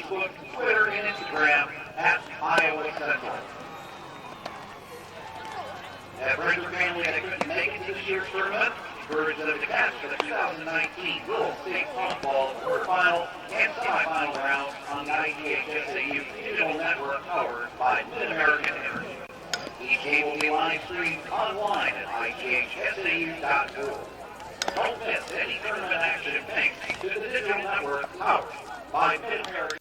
Facebook, Twitter, and Instagram at Iowa Central. That friends or family that couldn't make it to this year's tournament, encourage them to catch the 2019 Rural State Softball quarterfinal and semifinal rounds on the IGHSAU digital network powered by Mid-American Energy. Each game will be live streamed online at IGHSAU.org. Don't miss any tournament action thanks to the digital network powered by Mid-American.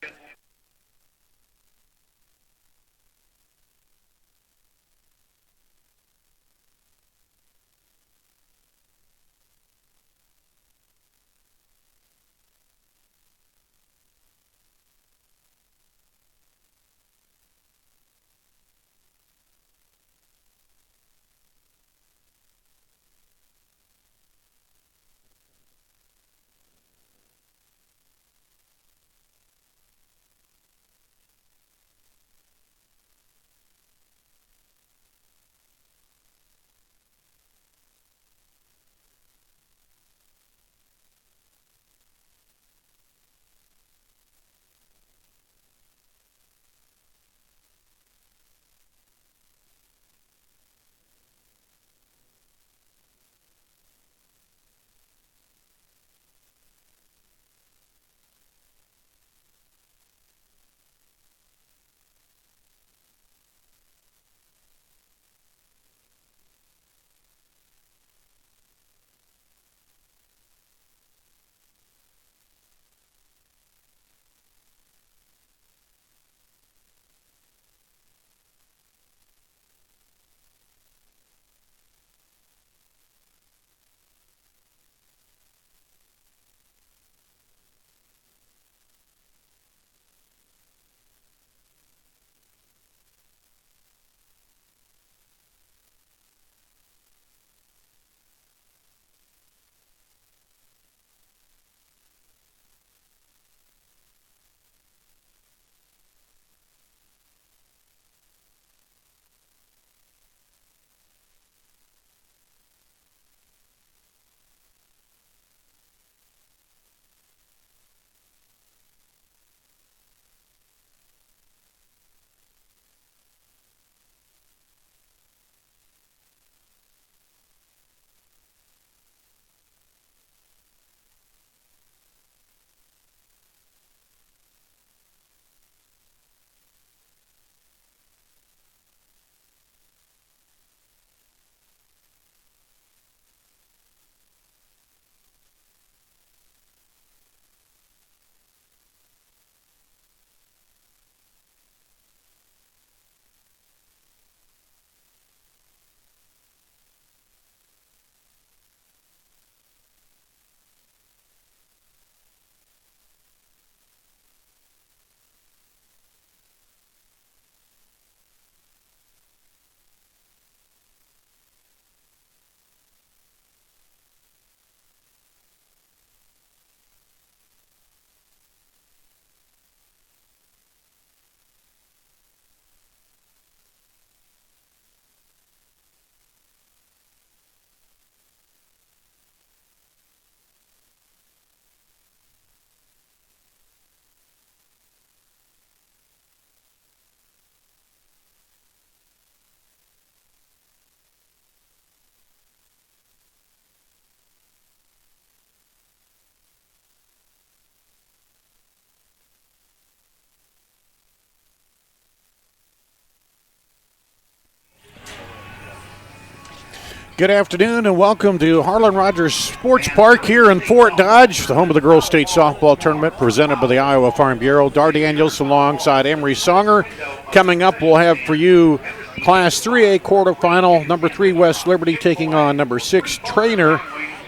Good afternoon and welcome to Harlan Rogers Sports Park here in Fort Dodge, the home of the Girls State Softball Tournament presented by the Iowa Farm Bureau. Dar Daniels alongside Emery Songer. Coming up, we'll have for you Class 3A quarterfinal, number 3 West Liberty taking on number 6 Treynor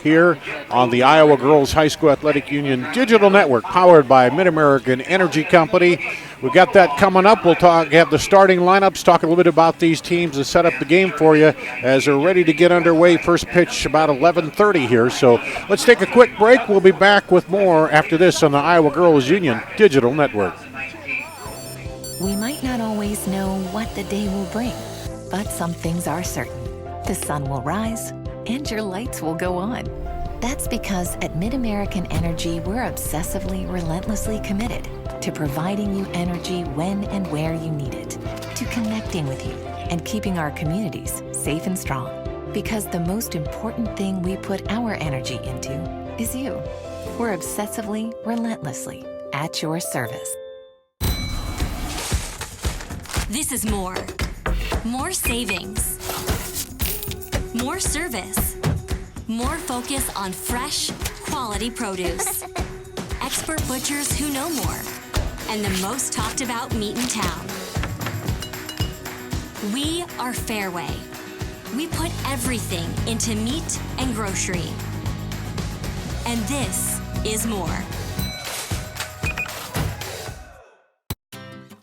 here on the Iowa Girls High School Athletic Union Digital Network powered by Mid-American Energy Company. We've got that coming up. We'll have the starting lineups, talk a little bit about these teams and set up the game for you as they're ready to get underway. First pitch about 11:30 here. So let's take a quick break. We'll be back with more after this on the Iowa Girls Union Digital Network. We might not always know what the day will bring, but some things are certain. The sun will rise and your lights will go on. That's because at Mid-American Energy, we're obsessively, relentlessly committed to providing you energy when and where you need it, to connecting with you and keeping our communities safe and strong. Because the most important thing we put our energy into is you. We're obsessively, relentlessly at your service. This is more. More savings. More service. More focus on fresh, quality produce. Expert butchers who know more. And the most talked about meat in town. We are Fairway. We put everything into meat and grocery. And this is more.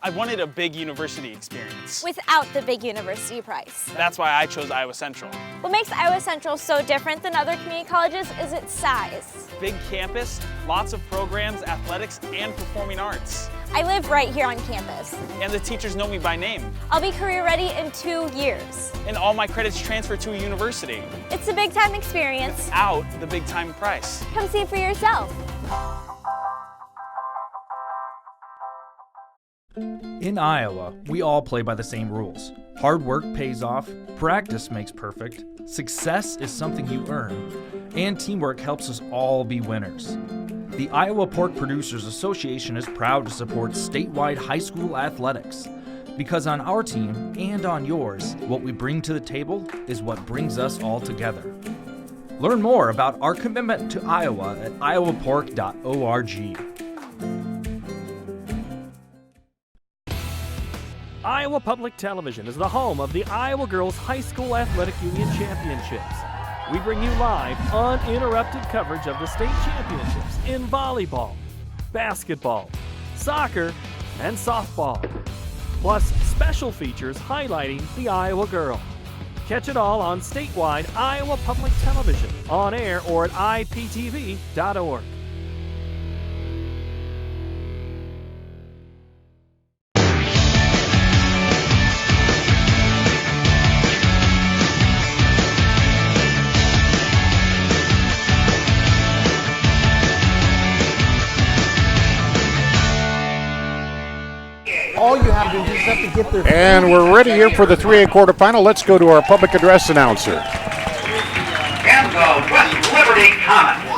I wanted a big university experience. Without the big university price. That's why I chose Iowa Central. What makes Iowa Central so different than other community colleges is its size. Big campus, lots of programs, athletics, and performing arts. I live right here on campus. And the teachers know me by name. I'll be career ready in 2 years. And all my credits transfer to a university. It's a big time experience. Without the big time price. Come see it for yourself. In Iowa, we all play by the same rules. Hard work pays off, practice makes perfect, success is something you earn, and teamwork helps us all be winners. The Iowa Pork Producers Association is proud to support statewide high school athletics. Because on our team and on yours, what we bring to the table is what brings us all together. Learn more about our commitment to Iowa at iowapork.org. Iowa Public Television is the home of the Iowa Girls High School Athletic Union Championships. We bring you live, uninterrupted coverage of the state championships in volleyball, basketball, soccer, and softball. Plus, special features highlighting the Iowa girl. Catch it all on statewide Iowa Public Television, on air or at iptv.org. All you have to do is just have to get there. And we're ready here for the 3A quarterfinal. Let's go to our public address announcer. And the West Liberty Comets. The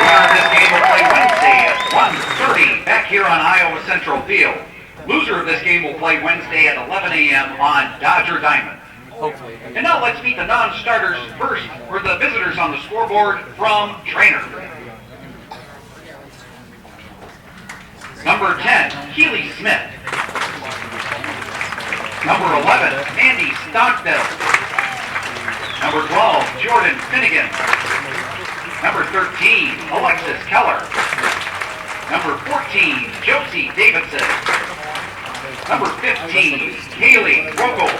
winner of this game will play Wednesday at 1:30 back here on Iowa Central Field. Loser of this game will play Wednesday at 11 a.m. on Dodger Diamond. Hopefully. And now let's meet the non-starters first for the visitors on the scoreboard from Treynor. Number 10, Keely Smith. Number 11, Andy Stockdale. Number 12, Jordan Finnegan. Number 13, Alexis Keller. Number 14, Josie Davidson. Number 15, Haley Rogel.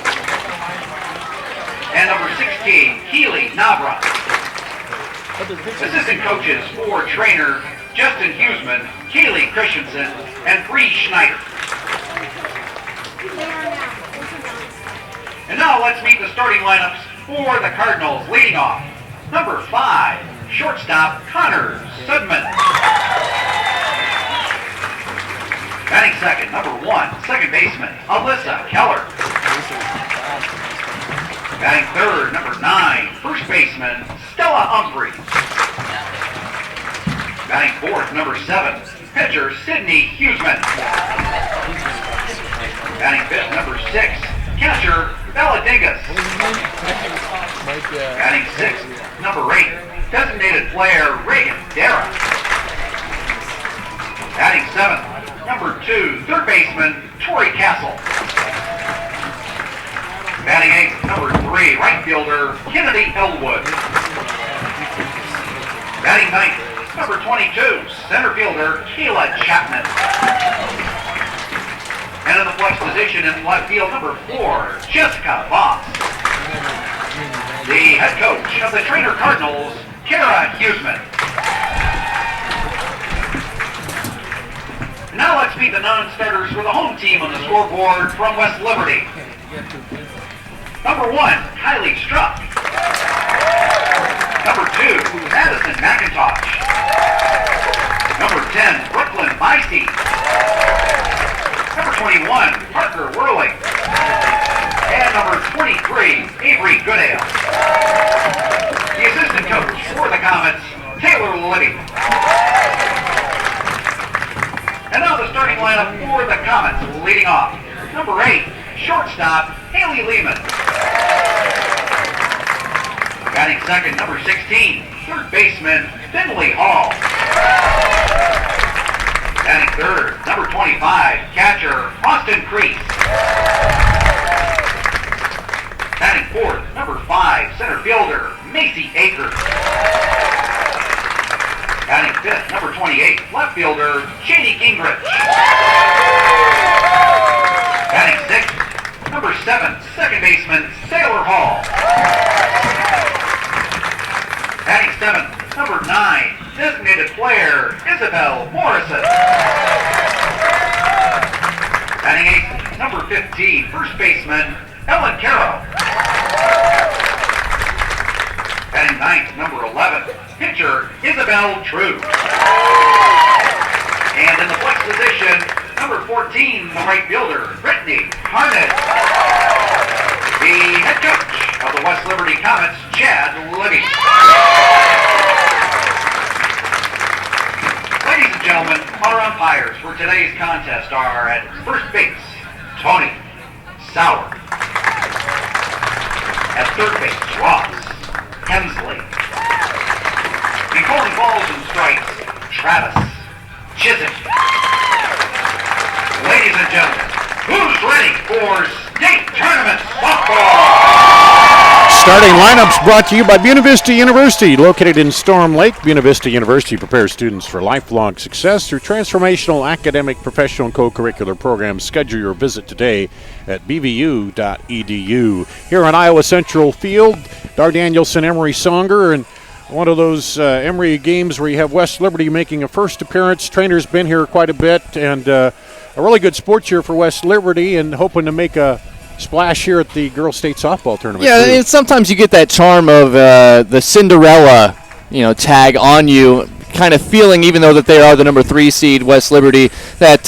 And number 16, Keely Navra. Assistant coaches for Treynor, Justin Huseman, Kaylee Christensen, and Bree Schneider. And now let's meet the starting lineups for the Cardinals. Leading off, number 5, shortstop Connor Sudman. Batting second, number 1, second baseman Alyssa Keller. Batting third, number 9, first baseman Stella Humphreys. Batting fourth, number 7, pitcher Sydney Huseman. Batting fifth, number 6, catcher Bella Dingus. Batting sixth, number 8, designated player Reagan Dara. Batting seventh, number 2, third baseman Tori Castle. Batting eighth, number 3, right fielder Kennedy Elwood. Batting ninth, number 22, center fielder Kayla Chapman. And in the flex position in left field, number 4, Jessica Voss. The head coach of the Treynor Cardinals, Kara Huseman. Now let's meet the non-starters for the home team on the scoreboard from West Liberty. Number 1, Kylie Struck. Number 2, Madison McIntosh. Number 10, Brooklyn Micey. Number 21, Parker Whirling. And number 23, Avery Goodale. The assistant coach for the Comets, Taylor Liddy. And now the starting lineup for the Comets, leading off. Number 8, shortstop, Haley Lehman. Batting second, number 16, third baseman, Finley Hall. Batting third, number 25, catcher, Austin Crease. Batting fourth, number 5, center fielder, Macy Akers. Batting fifth, number 28, left fielder, Shady Gingrich. Batting sixth, number 7, second baseman, Sailor Hall. Batting seventh, number 9, designated player, Isabel Morrison. Batting eighth, number 15, first baseman, Ellen Caro. Batting ninth, number 11, pitcher, Isabel True. And in the flex position, number 14, the right fielder, Brittany Harnett. The head coach of the West Liberty Comets, Chad Libby. Ladies and gentlemen, our umpires for today's contest are at first base, Tony Sauer. At third base, Ross Hemsley. And calling balls and strikes, Travis Chisholm. Ladies and gentlemen, who's ready for state tournament softball? Starting lineups brought to you by Buena Vista University, located in Storm Lake. Buena Vista University prepares students for lifelong success through transformational academic, professional, and co-curricular programs. Schedule your visit today at bvu.edu. Here on Iowa Central Field, Dar Danielson, Emery Songer, and one of those Emery games where you have West Liberty making a first appearance. Treynor's been here quite a bit, and a really good sports year for West Liberty, and hoping to make a splash here at the girls' state softball tournament. Yeah, and sometimes you get that charm of the Cinderella, tag on you, kind of feeling, even though that they are the number 3 seed, West Liberty, that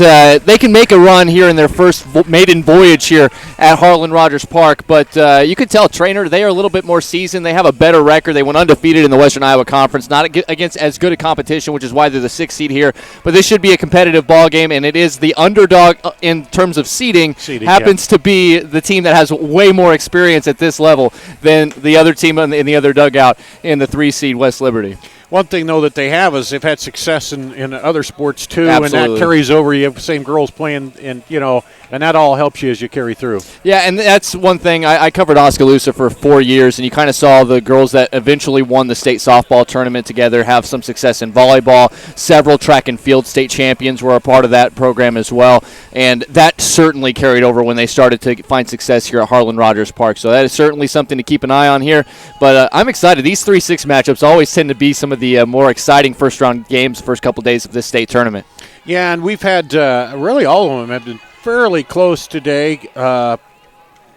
they can make a run here in their first maiden voyage here at Harlan Rogers Park. But you could tell Treynor, they are a little bit more seasoned. They have a better record. They went undefeated in the Western Iowa Conference, not against as good a competition, which is why they're the 6th seed here. But this should be a competitive ball game, and it is the underdog in terms of seeding happens to be the team that has way more experience at this level than the other team in the other dugout in the 3 seed, West Liberty. One thing, though, that they have is they've had success in other sports, too. Absolutely. And that carries over. You have the same girls playing, and that all helps you as you carry through. Yeah, and that's one thing. I covered Oskaloosa for 4 years, and you kind of saw the girls that eventually won the state softball tournament together have some success in volleyball. Several track and field state champions were a part of that program as well, and that certainly carried over when they started to find success here at Harlan Rogers Park. So that is certainly something to keep an eye on here. But I'm excited. These 3-6 matchups always tend to be some of the more exciting first-round games the first couple days of this state tournament. Yeah, and we've had really all of them have been fairly close today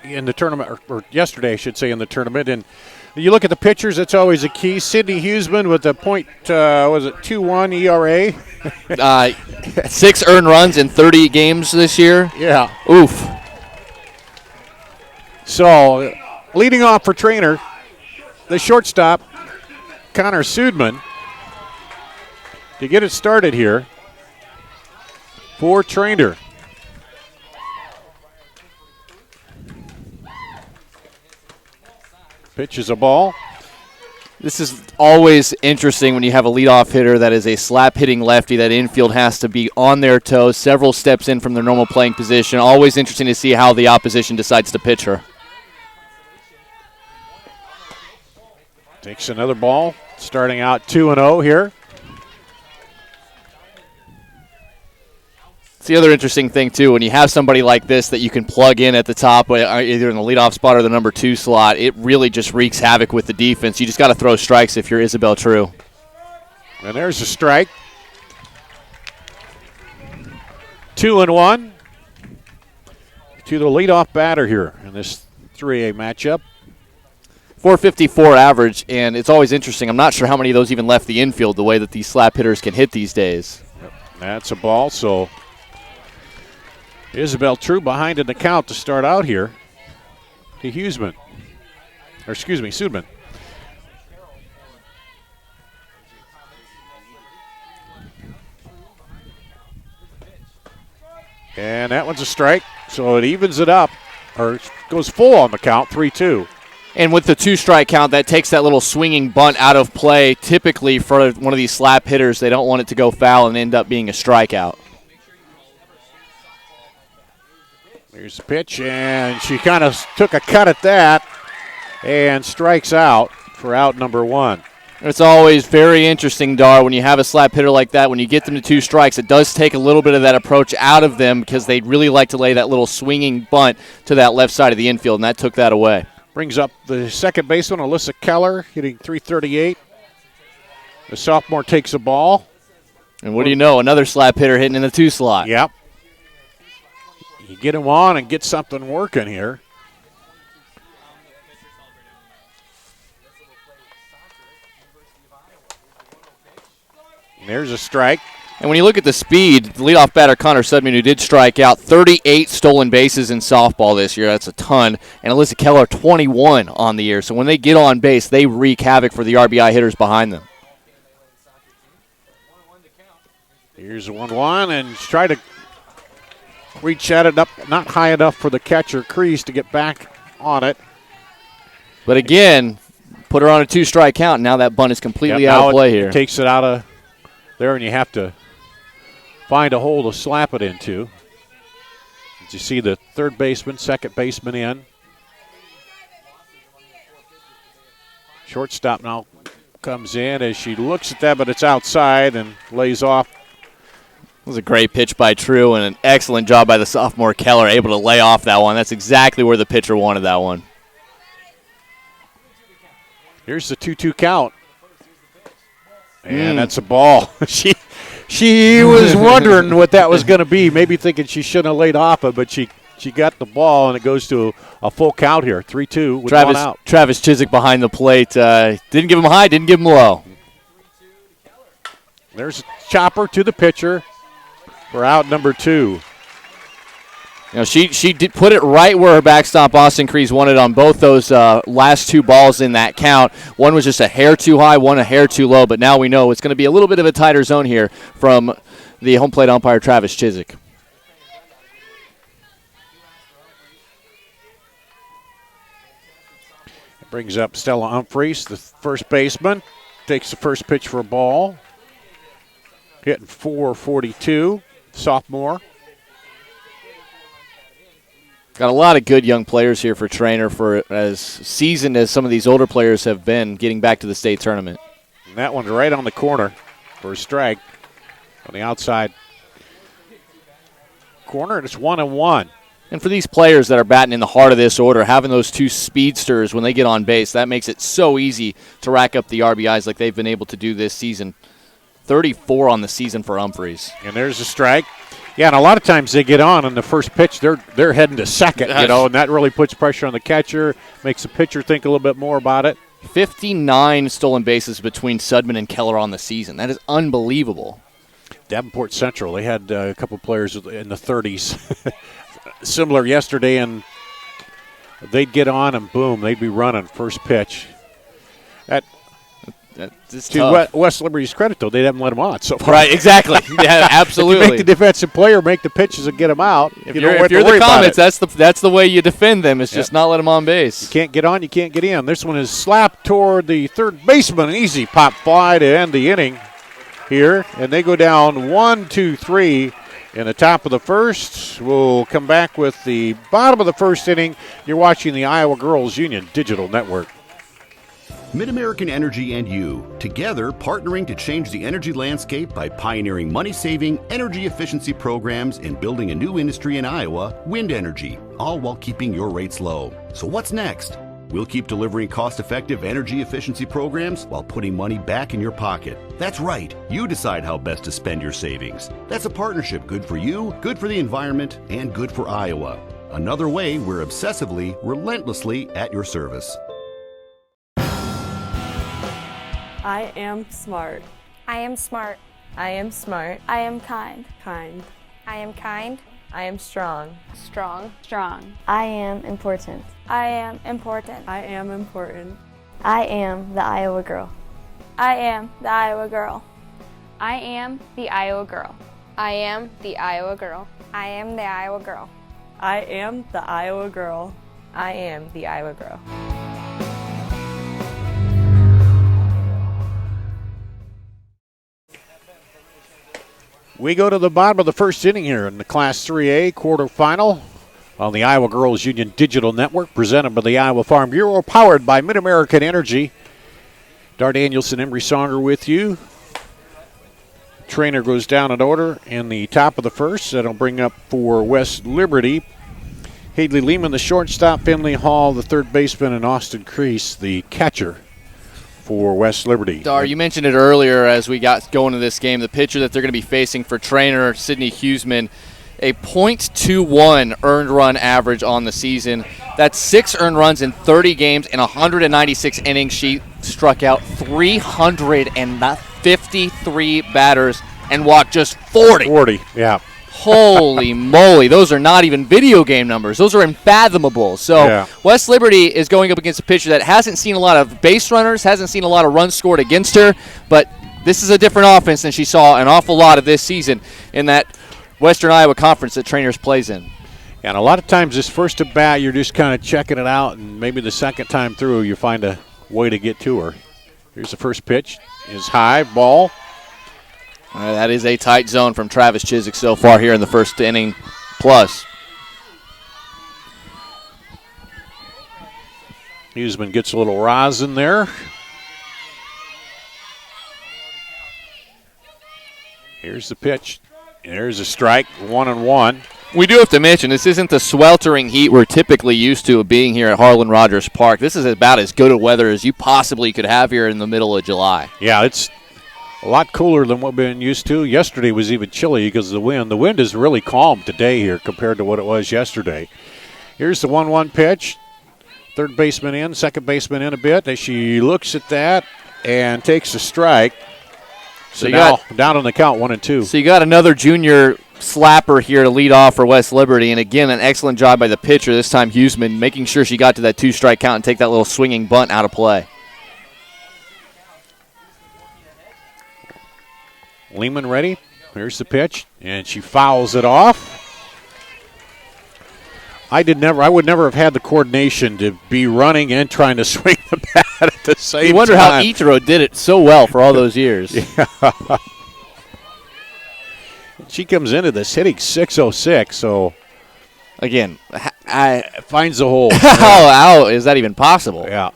in the tournament, or yesterday, I should say, in the tournament. And you look at the pitchers, that's always a key. Sydney Huseman with a .2.1 ERA. 6 earned runs in 30 games this year. Yeah. Oof. So, leading off for Treynor, the shortstop, Connor Sudman, to get it started here for Treynor. Pitches a ball. This is always interesting when you have a leadoff hitter that is a slap-hitting lefty. That infield has to be on their toes, several steps in from their normal playing position. Always interesting to see how the opposition decides to pitch her. Takes another ball, starting out 2-0 here. It's the other interesting thing, too, when you have somebody like this that you can plug in at the top, either in the leadoff spot or the number 2 slot, it really just wreaks havoc with the defense. You just got to throw strikes if you're Isabel True. And there's a strike. 2-1 to the leadoff batter here in this 3A matchup. .454 average, and it's always interesting. I'm not sure how many of those even left the infield the way that these slap hitters can hit these days. That's a ball, so Isabel True behind in the count to start out here to Sudman. And that one's a strike, so it evens it up, or goes full on the count, 3-2. And with the 2-strike count, that takes that little swinging bunt out of play. Typically, for one of these slap hitters, they don't want it to go foul and end up being a strikeout. Here's the pitch, and she kind of took a cut at that and strikes out for out number 1. It's always very interesting, Dar, when you have a slap hitter like that. When you get them to 2 strikes, it does take a little bit of that approach out of them because they really like to lay that little swinging bunt to that left side of the infield, and that took that away. Brings up the second baseman, Alyssa Keller, hitting .338. The sophomore takes a ball. And what do you know? Another slap hitter hitting in the 2 slot. Yep. You get him on and get something working here. And there's a strike. And when you look at the speed, the leadoff batter Connor Sudman, who did strike out, 38 stolen bases in softball this year. That's a ton. And Alyssa Keller, 21 on the year. So when they get on base, they wreak havoc for the RBI hitters behind them. Here's a 1-1, and try to reach at it up, not high enough for the catcher Crease to get back on it. But again, put her on a 2-strike count. Now that bunt is completely out of play here. It takes it out of there, and you have to find a hole to slap it into. As you see the third baseman, second baseman in. Shortstop now comes in as she looks at that, but it's outside and lays off. It was a great pitch by True and an excellent job by the sophomore Keller, able to lay off that one. That's exactly where the pitcher wanted that one. Here's the 2-2 count. And that's a ball. She was wondering what that was going to be, maybe thinking she shouldn't have laid off it, but she got the ball, and it goes to a full count here, 3-2 with one out. Travis Chiswick behind the plate. Didn't give him high, didn't give him low. There's a chopper to the pitcher for out number 2. You know, she did put it right where her backstop Austin Crease wanted on both those last 2 balls in that count. One was just a hair too high, one a hair too low, but now we know it's going to be a little bit of a tighter zone here from the home plate umpire, Travis Chiswick. Brings up Stella Humphreys, the first baseman. Takes the first pitch for a ball. Hitting .442, sophomore. Got a lot of good young players here for Treynor, for as seasoned as some of these older players have been getting back to the state tournament. And that one's right on the corner for a strike on the outside corner, and it's 1-1. And for these players that are batting in the heart of this order, having those 2 speedsters when they get on base, that makes it so easy to rack up the RBIs like they've been able to do this season. 34 on the season for Humphreys. And there's a strike. Yeah, and a lot of times they get on the first pitch, they're heading to second, and that really puts pressure on the catcher, makes the pitcher think a little bit more about it. 59 stolen bases between Sudman and Keller on the season. That is unbelievable. Davenport Central, they had a couple players in the 30s. Similar yesterday, and they'd get on and boom, they'd be running first pitch. To West Liberty's credit, though, they haven't let them on so far. Right, exactly. Yeah, absolutely. If you make the defensive player make the pitches and get them out, if you're the Comets, that's the way you defend them. Is just not let them on base. You can't get on, you can't get in. This one is slapped toward the third baseman. An easy pop fly to end the inning here, and they go down 1-2-3 in the top of the first. We'll come back with the bottom of the first inning. You're watching the Iowa Girls Union Digital Network. MidAmerican Energy and you, together partnering to change the energy landscape by pioneering money-saving, energy efficiency programs and building a new industry in Iowa, wind energy, all while keeping your rates low. So what's next? We'll keep delivering cost-effective energy efficiency programs while putting money back in your pocket. That's right. You decide how best to spend your savings. That's a partnership good for you, good for the environment, and good for Iowa. Another way we're obsessively, relentlessly at your service. I am smart. I am smart. I am smart. I am kind. Kind. I am kind. I am strong. Strong. Strong. I am important. I am important. I am important. I am the Iowa girl. I am the Iowa girl. I am the Iowa girl. I am the Iowa girl. I am the Iowa girl. I am the Iowa girl. I am the Iowa girl. We go to the bottom of the first inning here in the Class 3A quarterfinal on the Iowa Girls Union Digital Network, presented by the Iowa Farm Bureau, powered by Mid-American Energy. Dar Danielson, Emery Songer with you. Treynor goes down in order in the top of the first. That'll bring up for West Liberty Haley Lehman, the shortstop, Finley Hall, the third baseman, and Austin Crease, the catcher for West Liberty. Dar, you mentioned it earlier as we got going to this game. The pitcher that they're going to be facing for Treynor, Sydney Huseman, a .21 earned run average on the season. That's 6 earned runs in 30 games in 196 innings. She struck out 353 batters and walked just 40. 40, yeah. Holy moly, those are not even video game numbers. Those are unfathomable. So yeah. West Liberty is going up against a pitcher that hasn't seen a lot of base runners, hasn't seen a lot of runs scored against her, but this is a different offense than she saw an awful lot of this season in that Western Iowa Conference that Treynor plays in. And a lot of times this first at bat, you're just kind of checking it out, and maybe the second time through you find a way to get to her. Here's the first pitch. Is high, ball. That is a tight zone from Travis Chiswick so far here in the first inning plus. Huseman gets a little rosin there. Here's the pitch. There's a strike, 1-1. We do have to mention this isn't the sweltering heat we're typically used to being here at Harlan Rogers Park. This is about as good a weather as you possibly could have here in the middle of July. Yeah, it's a lot cooler than what we've been used to. Yesterday was even chilly because of the wind. The wind is really calm today here compared to what it was yesterday. Here's the 1-1 pitch. Third baseman in, second baseman in a bit. As she looks at that and takes a strike. So now down on the count, 1-2. So you got another junior slapper here to lead off for West Liberty. And again, an excellent job by the pitcher, this time Huseman, making sure she got to that 2-strike count and take that little swinging bunt out of play. Lehman ready. Here's the pitch, and she fouls it off. I would never have had the coordination to be running and trying to swing the bat at the same time. You wonder how Itero did it so well for all those years. Yeah. She comes into this hitting .606, so again, finds the hole. How is that even possible? Yeah.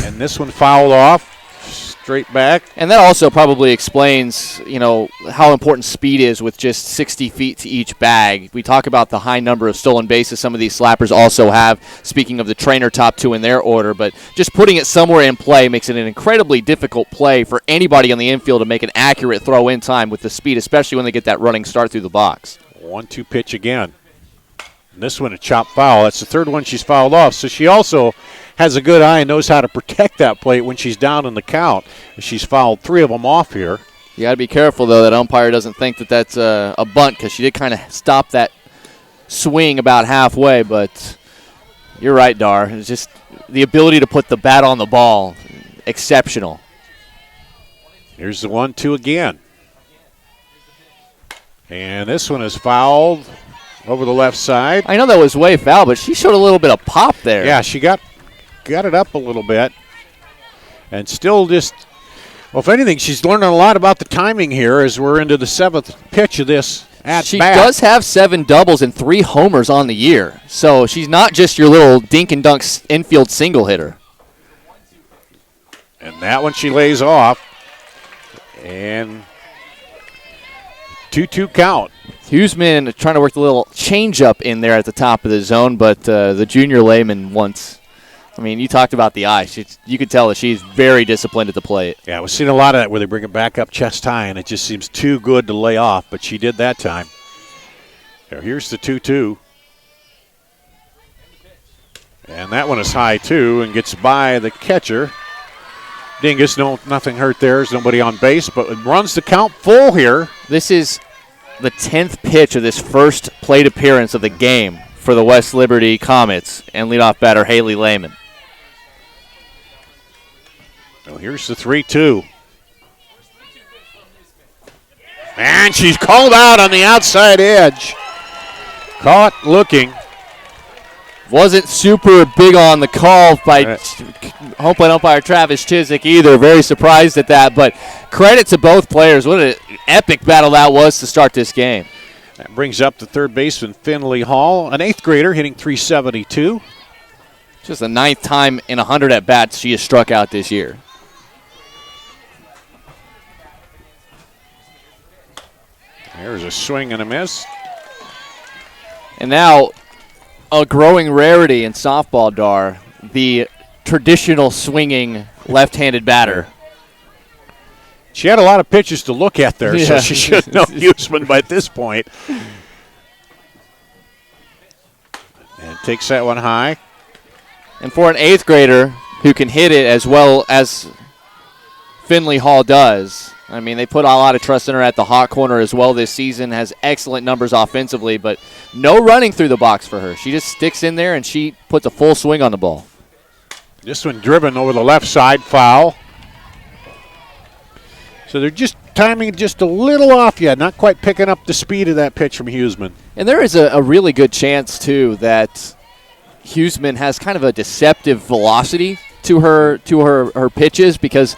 And this one fouled off. Straight back. And that also probably explains, how important speed is with just 60 feet to each bag. We talk about the high number of stolen bases some of these slappers also have, speaking of the Treynor top 2 in their order, but just putting it somewhere in play makes it an incredibly difficult play for anybody on the infield to make an accurate throw in time with the speed, especially when they get that running start through the box. 1-2 pitch again. And this one a chop foul. That's the third one she's fouled off. So she also has a good eye and knows how to protect that plate when she's down in the count. She's fouled 3 of them off here. You got to be careful, though, that umpire doesn't think that that's a bunt, because she did kind of stop that swing about halfway. But you're right, Dar. It's just the ability to put the bat on the ball, exceptional. Here's the 1-2 again. And this one is fouled over the left side. I know that was way foul, but she showed a little bit of pop there. Yeah, she got it up a little bit. And still just, well, if anything, she's learning a lot about the timing here as we're into the 7th pitch of this at-bat. She does have 7 doubles and 3 homers on the year. So she's not just your little dink and dunk infield single hitter. And that one she lays off. And 2-2 count. Huseman trying to work the little changeup in there at the top of the zone, but the junior layman you talked about the eye. You could tell that she's very disciplined at the plate. Yeah, we've seen a lot of that where they bring it back up chest high, and it just seems too good to lay off, but she did that time. Here's the 2-2. And that one is high, too, and gets by the catcher. Dingus, nothing hurt there. There's nobody on base, but it runs the count full here. This is the 10th pitch of this first plate appearance of the game for the West Liberty Comets and leadoff batter Haley Lehman. Well, here's the 3-2. And she's called out on the outside edge. Caught looking. Wasn't super big on the call by home plate umpire Travis Chiswick either. Very surprised at that, but credit to both players. What an epic battle that was to start this game. That brings up the third baseman Finley Hall, an 8th grader hitting .372. Just the 9th time in 100 at-bats she has struck out this year. There's a swing and a miss. And now a growing rarity in softball, Dar, the traditional swinging left-handed batter. She had a lot of pitches to look at there, so she should know Huseman by this point. And takes that one high. And for an 8th grader who can hit it as well as Finley Hall does, I mean, they put a lot of trust in her at the hot corner as well this season, has excellent numbers offensively, but no running through the box for her. She just sticks in there and she puts a full swing on the ball. This one driven over the left side, foul. So they're just timing just a little off yet, not quite picking up the speed of that pitch from Huseman. And there is a really good chance, too, that Huseman has kind of a deceptive velocity to her pitches because,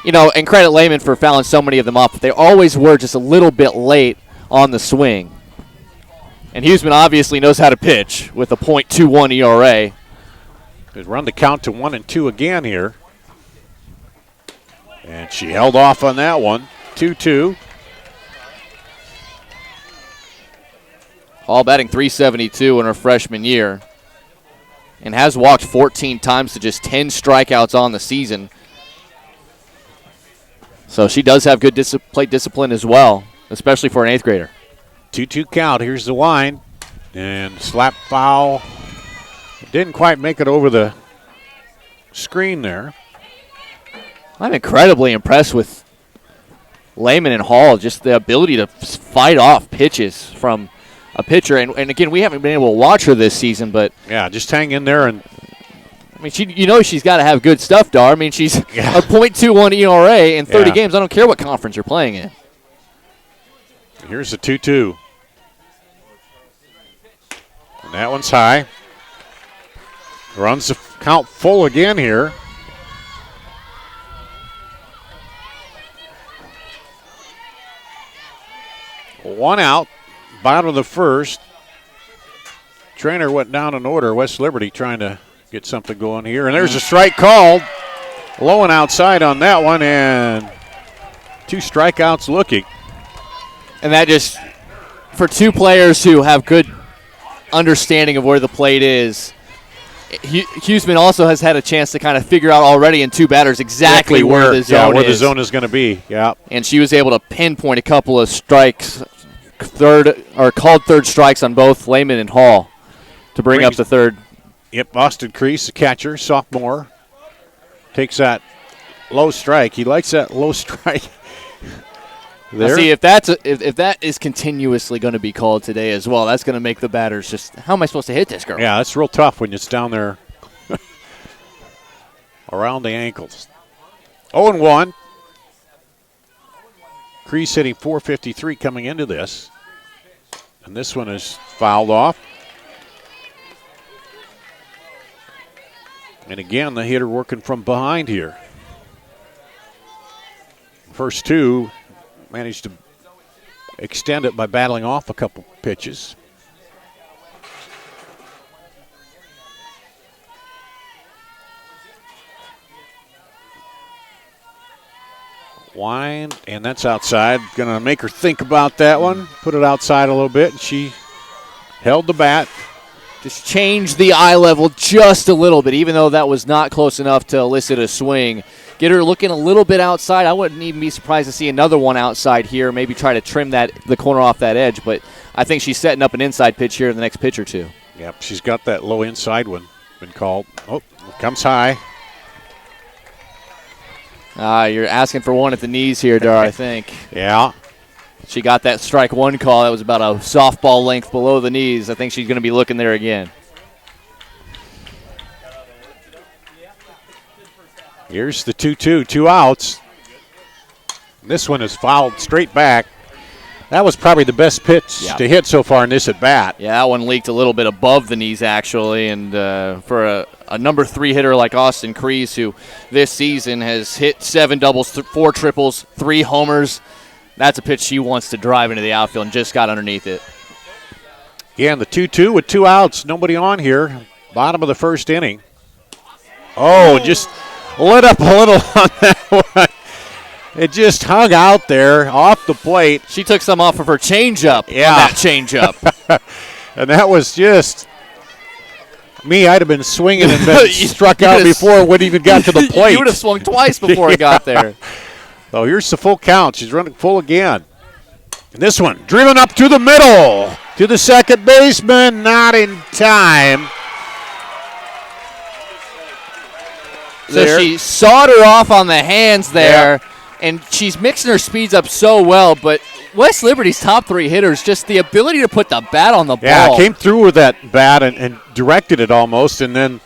you know, and credit Lehman for fouling so many of them off, but they always were just a little bit late on the swing. And Huseman obviously knows how to pitch with a .21 ERA. They run the count to 1-2 again here. And she held off on that one. 2-2. Hall batting .372 in her freshman year and has walked 14 times to just 10 strikeouts on the season. So she does have good plate discipline as well, especially for an 8th grader. 2-2 count. Here's the wind. And slap foul. Didn't quite make it over the screen there. I'm incredibly impressed with Lehman and Hall, just the ability to fight off pitches from a pitcher. And again, we haven't been able to watch her this season, but yeah, just hang in there. And I mean, she's got to have good stuff, Dar. I mean, she's a .21 ERA in 30 games. I don't care what conference you're playing in. Here's the 2-2. And that one's high. Runs the count full again here. One out, bottom of the first. Treynor went down in order. West Liberty trying to get something going here. And there's a strike called. Low and outside on that one, and 2 strikeouts looking. And that just, for 2 players who have good understanding of where the plate is, Huseman also has had a chance to kind of figure out already in 2 batters exactly where the zone is. Where the zone is going to be, yeah. And she was able to pinpoint a couple of strikes, called third strikes on both Lehman and Hall to bring up the third. Yep, Austin Crease, the catcher, sophomore, takes that low strike. He likes that low strike. Now see, if that is continuously going to be called today as well, that's going to make the batters just, how am I supposed to hit this girl? Yeah, that's real tough when it's down there around the ankles. 0-1. Crease hitting .453 coming into this. And this one is fouled off. And again, the hitter working from behind here. First 2 managed to extend it by battling off a couple pitches. Wind, and that's outside. Going to make her think about that one. Put it outside a little bit, and she held the bat. Just change the eye level just a little bit, even though that was not close enough to elicit a swing. Get her looking a little bit outside. I wouldn't even be surprised to see another one outside here, maybe try to trim the corner off that edge, but I think she's setting up an inside pitch here in the next pitch or 2. Yep, she's got that low inside one been called. Oh, it comes high. You're asking for one at the knees here, Dar, I think. Yeah. She got that strike one call. That was about a softball length below the knees. I think she's going to be looking there again. Here's the 2-2, 2 outs. This one is fouled straight back. That was probably the best pitch to hit so far in this at bat. Yeah, that one leaked a little bit above the knees, actually. And for a number 3 hitter like Austin Crease, who this season has hit 7 doubles, 4 triples, 3 homers, that's a pitch she wants to drive into the outfield and just got underneath it. Yeah, and the 2-2 with 2 outs, nobody on here. Bottom of the first inning. Oh, just lit up a little on that one. It just hung out there off the plate. She took some off of her changeup on that changeup. And that was just me. I'd have been swinging and been struck out before it would even got to the plate. You would have swung twice before it got there. So here's the full count. She's running full again. And this one, driven up to the middle, to the second baseman, not in time. So she sawed her off on the hands there. Yeah. And she's mixing her speeds up so well, but West Liberty's top 3 hitters, just the ability to put the bat on the ball. Yeah, came through with that bat and directed it almost, and then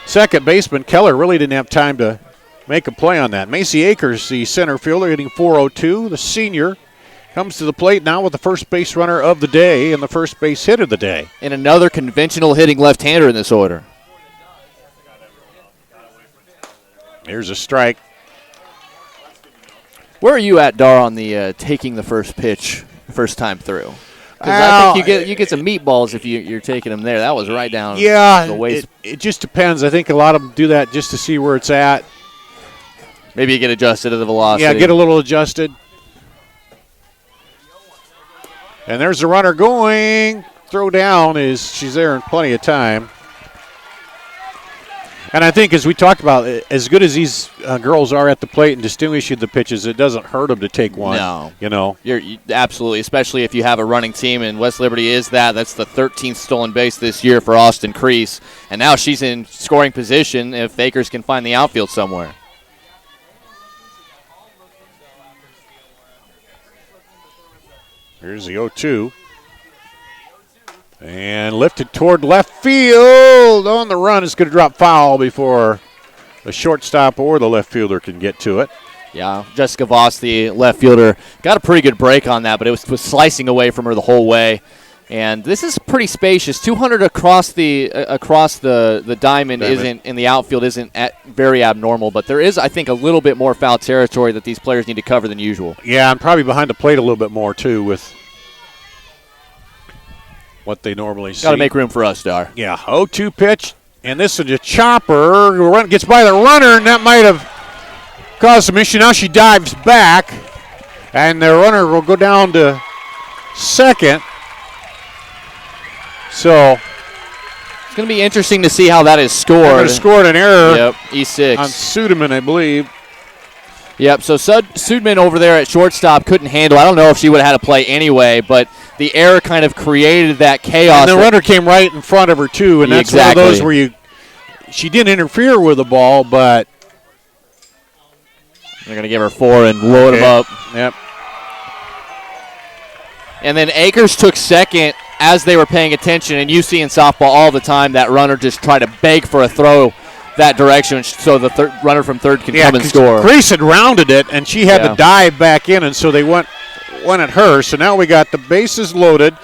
second baseman Keller really didn't have time to make a play on that. Macy Akers, the center fielder, hitting .402. The senior comes to the plate now with the first base runner of the day and the first base hit of the day. And another conventional hitting left-hander in this order. Here's a strike. Where are you at, Dar, on the taking the first pitch first time through? Because I think you get some meatballs if you're taking them there. That was right down the waist. It just depends. I think a lot of them do that just to see where it's at. Maybe you get adjusted to the velocity. Yeah, get a little adjusted. And there's the runner going. Throw down she's there in plenty of time. And I think, as we talked about, as good as these girls are at the plate and distinguishing the pitches, it doesn't hurt them to take one. No. You know? Absolutely, especially if you have a running team, and West Liberty is that. That's the 13th stolen base this year for Austin Crease. And now she's in scoring position if Akers can find the outfield somewhere. Here's the 0-2. And lifted toward left field. On the run, it's going to drop foul before the shortstop or the left fielder can get to it. Yeah, Jessica Voss, the left fielder, got a pretty good break on that, but it was slicing away from her the whole way. And this is pretty spacious. 200 across the diamond isn't in the outfield isn't very abnormal, but there is, I think, a little bit more foul territory that these players need to cover than usual. Yeah, and probably behind the plate a little bit more too with what they normally see. Got to make room for us, Dar. Yeah, 0-2 pitch, and this is a chopper. Gets by the runner, and that might have caused some issue. Now she dives back, and the runner will go down to second. So it's going to be interesting to see how that is scored. Scored an error. Yep, E6 on Sudeman, I believe. Yep, so Sudeman over there at shortstop couldn't handle. I don't know if she would have had to play anyway, but the error kind of created that chaos. And the runner came right in front of her, too, and that's one of those where she didn't interfere with the ball, but they're going to give her 4 and load them up. Yep. And then Akers took second as they were paying attention, and you see in softball all the time that runner just try to beg for a throw that direction so the runner from third can come and score. Crease had rounded it, and she had to dive back in, and so they went at her. So now we got the bases loaded.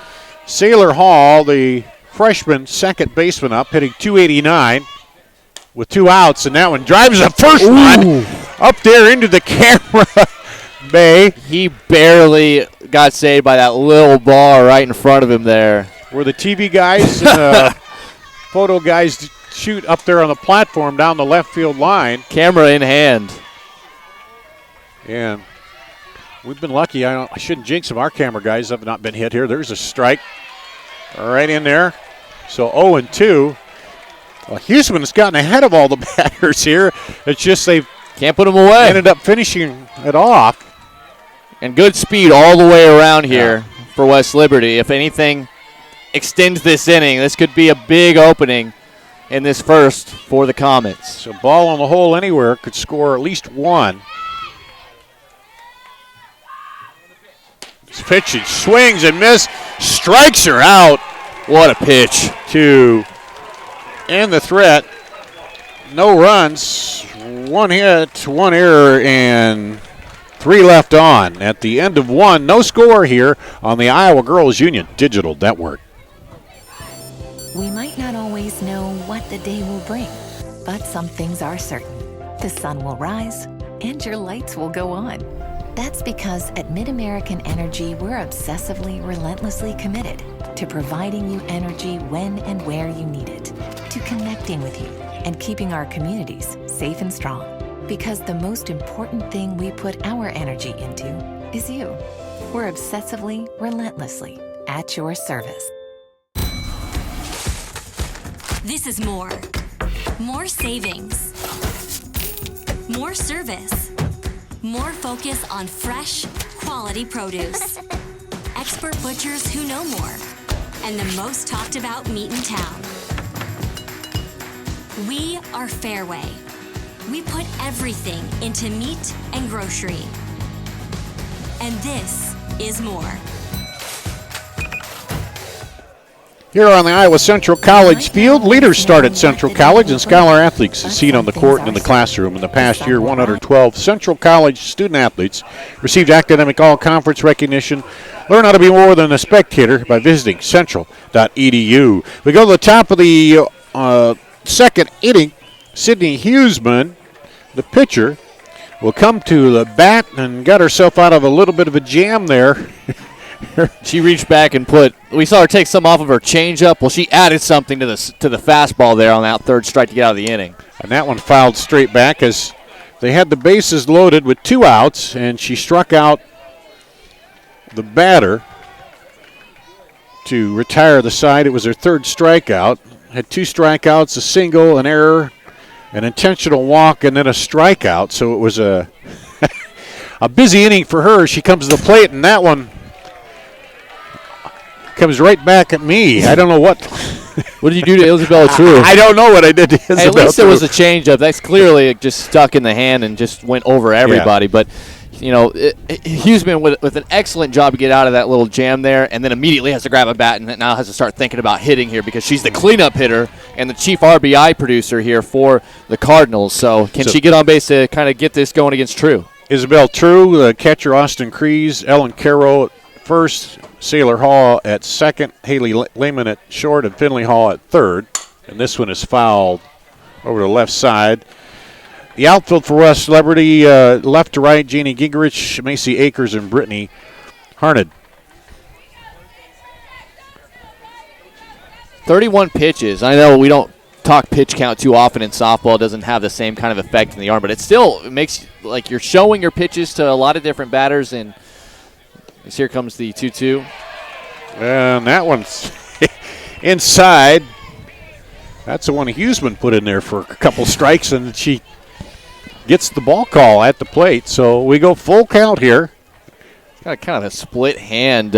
Sailor Hall, the freshman second baseman up, hitting .289 with 2 outs, and that one drives the first one up there into the camera bay. He barely got saved by that little ball right in front of him there. Where the TV guys and the photo guys shoot up there on the platform down the left field line. Camera in hand. And we've been lucky. I shouldn't jinx them. Our camera guys have not been hit here. There's a strike right in there. So 0-2. Well, Houston has gotten ahead of all the batters here. It's just they can't put them away. Ended up finishing it off. And good speed all the way around here for West Liberty. If anything extends this inning, this could be a big opening in this first for the Comets. So ball on the hole anywhere could score at least 1. Pitch, and swings and miss, strikes her out. What a pitch. To end the threat. No runs, 1 hit, 1 error, and 3 left on. At the end of 1, no score here on the Iowa Girls Union Digital Network. We might not always know what the day will bring, but some things are certain. The sun will rise and your lights will go on. That's because at MidAmerican Energy, we're obsessively, relentlessly committed to providing you energy when and where you need it, to connecting with you and keeping our communities safe and strong. Because the most important thing we put our energy into is you. We're obsessively, relentlessly at your service. This is more. More savings. More service. More focus on fresh, quality produce. Expert butchers who know more. And the most talked about meat in town. We are Fairway. We put everything into meat and grocery. And this is more. Here on the Iowa Central College field, leaders start at Central College and scholar athletes succeed on the court and in the classroom. In the past year, 112 Central College student athletes received academic all-conference recognition. Learn how to be more than a spectator by visiting central.edu. We go to the top of the second inning. Sydney Huseman, the pitcher, will come to the bat and got herself out of a little bit of a jam there. She reached back and we saw her take some off of her changeup. Well, she added something to the fastball there on that third strike to get out of the inning. And that one fouled straight back as they had the bases loaded with 2 outs, and she struck out the batter to retire the side. It was her third strikeout. Had 2 strikeouts, a single, an error, an intentional walk, and then a strikeout. So it was a busy inning for her. She comes to the plate, and that one comes right back at me. I don't know what. What did you do to Isabella True? I don't know what I did to Isabella At least True. it was a changeup. That's clearly just stuck in the hand and just went over everybody. Yeah. But, Huseman with an excellent job to get out of that little jam there, and then immediately has to grab a bat and now has to start thinking about hitting here because she's the cleanup hitter and the chief RBI producer here for the Cardinals. So can she get on base to kind of get this going against True? Isabel True, the catcher Austin Crees, Ellen Caro at first, Sailor Hall at second, Haley Lehman at short, and Finley Hall at third. And this one is fouled over the left side. The outfield for West Celebrity, left to right, Janie Gingrich, Macy Akers, and Brittany Harned. 31 pitches. I know we don't talk pitch count too often in softball. It doesn't have the same kind of effect in the arm, but it makes like you're showing your pitches to a lot of different batters. And here comes the 2-2. And that one's inside. That's the one Huseman put in there for a couple strikes, and she gets the ball call at the plate. So we go full count here. Got kind of a split hand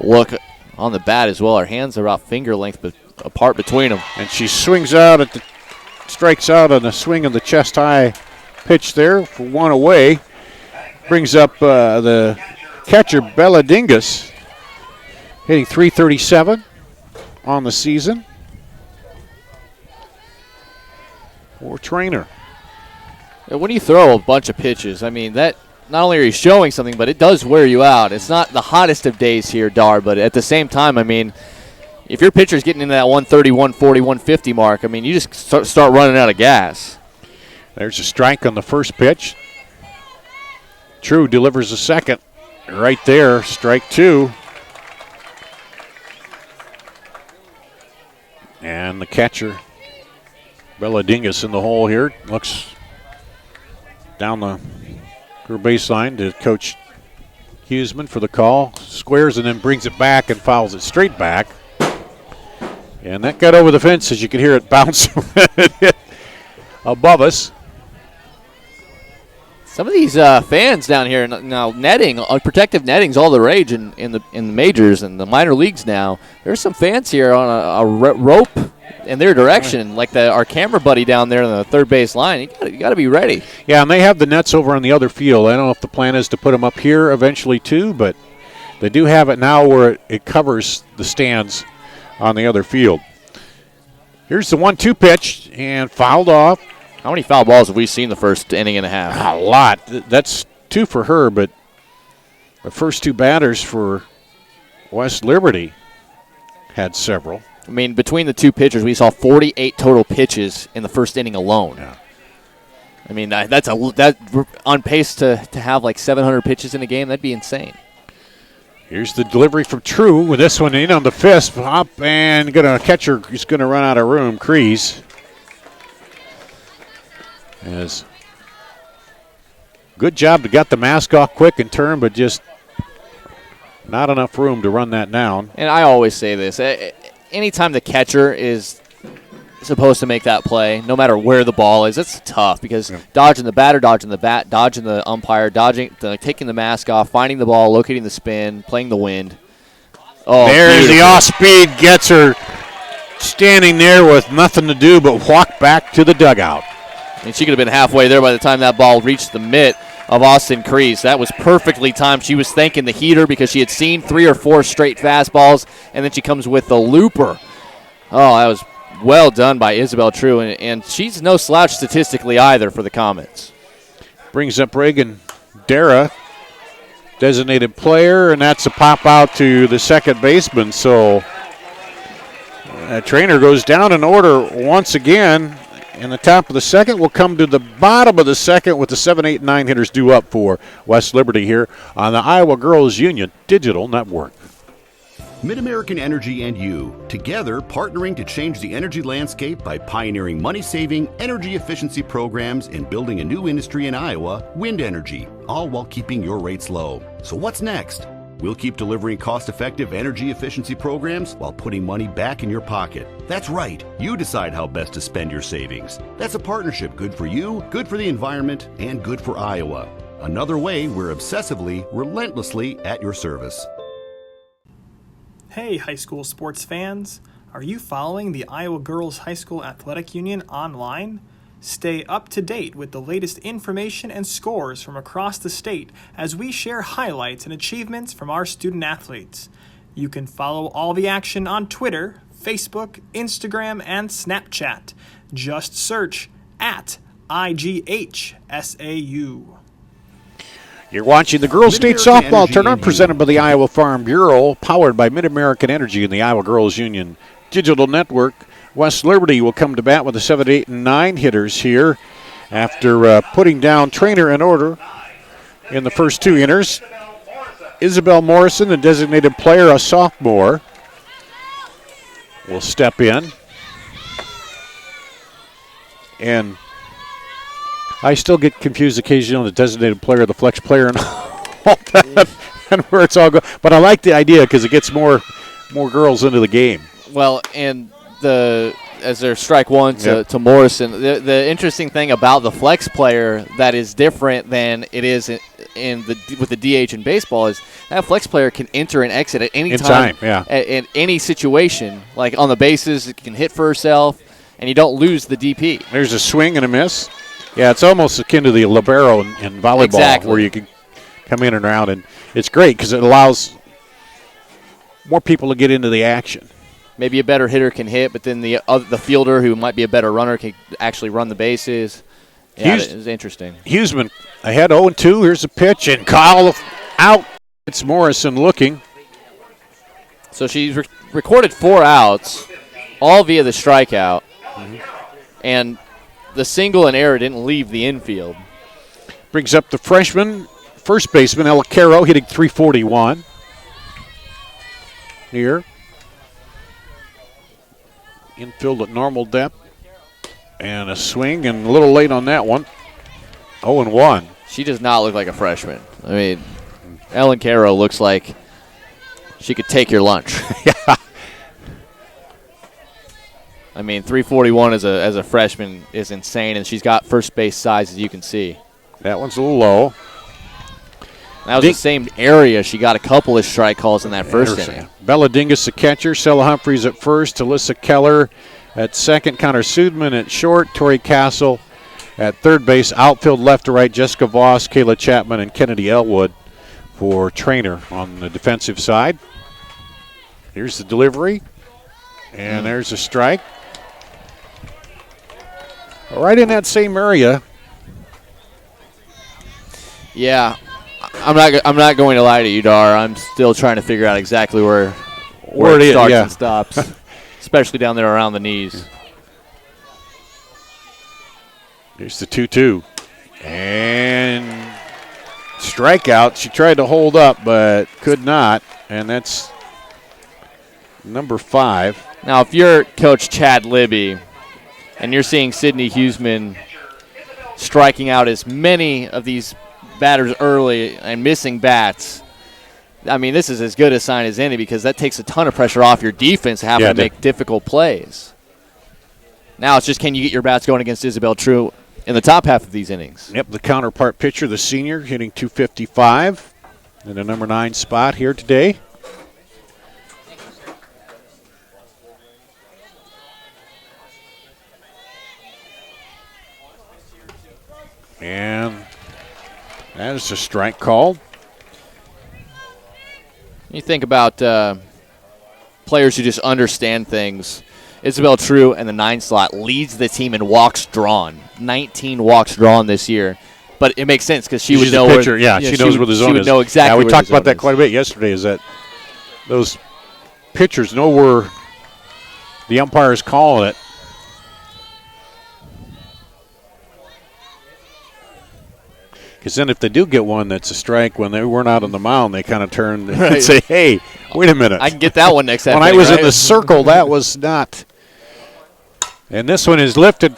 look on the bat as well. Her hands are about finger length apart between them. And she swings out strikes out on a swing of the chest high pitch there for 1 away. Brings up the catcher Bella Dingus, hitting .337 on the season for Treynor. When you throw a bunch of pitches, I mean, that not only are you showing something, but it does wear you out. It's not the hottest of days here, Dar, but at the same time, I mean, if your pitcher's getting into that 130, 140, 150 mark, I mean, you just start running out of gas. There's a strike on the first pitch. True delivers a second. Right there, strike 2. And the catcher, Bella Dingus, in the hole here. Looks down the baseline to Coach Huseman for the call. Squares and then brings it back and fouls it straight back. And that got over the fence, as you can hear it bounce above us. Some of these fans down here now, netting, protective netting's all the rage in the majors and the minor leagues now. There's some fans here on a rope in their direction, like our camera buddy down there on the third base line. You got to be ready. Yeah, and they have the nets over on the other field. I don't know if the plan is to put them up here eventually too, but They do have it now where it covers the stands on the other field. Here's the 1-2 pitch, and fouled off. How many foul balls have we seen the first inning and a half? A lot. That's 2 for her, but the first 2 batters for West Liberty had several. I mean, between the 2 pitchers, we saw 48 total pitches in the first inning alone. Yeah. I mean, that's on pace to have like 700 pitches in a game. That'd be insane. Here's the delivery from True with this one in on the fist. Up and catcher is going to run out of room. Crease. Yes. Good job to get the mask off quick and turn, but just not enough room to run that down. And I always say this. Anytime the catcher is supposed to make that play, no matter where the ball is, it's tough because dodging the batter, dodging the bat, dodging the umpire, taking the mask off, finding the ball, locating the spin, playing the wind. Oh, there's the off-speed, gets her standing there with nothing to do but walk back to the dugout. And she could have been halfway there by the time that ball reached the mitt of Austin Crease. That was perfectly timed. She was thanking the heater because she had seen 3 or 4 straight fastballs, and then she comes with the looper. Oh, that was well done by Isabel True, and she's no slouch statistically either for the Comets. Brings up Reagan Dara, designated player, and that's a pop out to the second baseman. So Treynor goes down in order once again. And the top of the second will come to the bottom of the second with the 7, 8, and 9 hitters due up for West Liberty here on the Iowa Girls Union Digital Network. Mid-American Energy and you, together partnering to change the energy landscape by pioneering money-saving, energy efficiency programs and building a new industry in Iowa, wind energy, all while keeping your rates low. So what's next? We'll keep delivering cost-effective energy efficiency programs while putting money back in your pocket. That's right. You decide how best to spend your savings. That's a partnership good for you, good for the environment, and good for Iowa. Another way we're obsessively, relentlessly at your service. Hey, high school sports fans. Are you following the Iowa Girls High School Athletic Union online? Stay up to date with the latest information and scores from across the state as we share highlights and achievements from our student athletes. You can follow all the action on Twitter, Facebook, Instagram, and Snapchat. Just search at IGHSAU. You're watching the Girls State Softball Tournament presented by the Iowa Farm Bureau, powered by Mid-American Energy and the Iowa Girls Union Digital Network. West Liberty will come to bat with the 7, 8, and 9 hitters here after putting down Treynor in order in the first 2 innings. Isabel Morrison, the designated player, a sophomore, will step in. And I still get confused occasionally on the designated player, the flex player, and all that, and where it's all going. But I like the idea because it gets more girls into the game. Well, and as their strike one to Morrison, the interesting thing about the flex player that is different than it is with the DH in baseball is that flex player can enter and exit at any time, in any situation. Like on the bases, it can hit for herself, and you don't lose the DP. There's a swing and a miss. Yeah, it's almost akin to the libero in volleyball, where you can come in and around, and it's great because it allows more people to get into the action. Maybe a better hitter can hit, but then the fielder, who might be a better runner, can actually run the bases. Yeah, it's interesting. Huseman ahead 0-2. Here's a pitch, and Kyle out. It's Morrison looking. So she's recorded 4 outs, all via the strikeout, and the single and error didn't leave the infield. Brings up the freshman, first baseman, Ella Caro, hitting .341. Here. Infield at normal depth. And a swing, and a little late on that one. 0-1. She does not look like a freshman. I mean, Ellen Caro looks like she could take your lunch. Yeah. I mean, 341 as a freshman is insane, and she's got first base size, as you can see. That one's a little low. That was the same area. She got a couple of strike calls in that first inning. Bella Dingus, the catcher. Stella Humphreys at first. Alyssa Keller at second. Connor Sudman at short. Tori Castle at third base. Outfield left to right. Jessica Voss, Kayla Chapman, and Kennedy Elwood for Treynor on the defensive side. Here's the delivery, and there's a strike. Right in that same area. Yeah, I'm not going to lie to you, Dar. I'm still trying to figure out exactly where it starts and stops, especially down there around the knees. Here's the 2-2. And strikeout. She tried to hold up, but could not. And that's number 5. Now, if you're Coach Chad Libby and you're seeing Sydney Huseman striking out as many of these batters early and missing bats, I mean, this is as good a sign as any because that takes a ton of pressure off your defense having to make difficult plays. Now it's just, can you get your bats going against Isabel True in the top half of these innings? Yep, the counterpart pitcher, the senior, hitting .255 in the number 9 spot here today. And that is a strike call. You think about players who just understand things. Isabel True in the 9 slot leads the team in walks drawn. 19 walks drawn this year. But it makes sense because she would know pitcher. Where she knows where the zone is. She would know exactly we where talked the zone about that is. quite a bit yesterday, is that those pitchers know where the umpire is calling it. Because then if they do get one that's a strike when they weren't out on the mound, they kind of turn and say, hey, wait a minute. I can get that one next time. When I was in the circle, that was not. And this one is lifted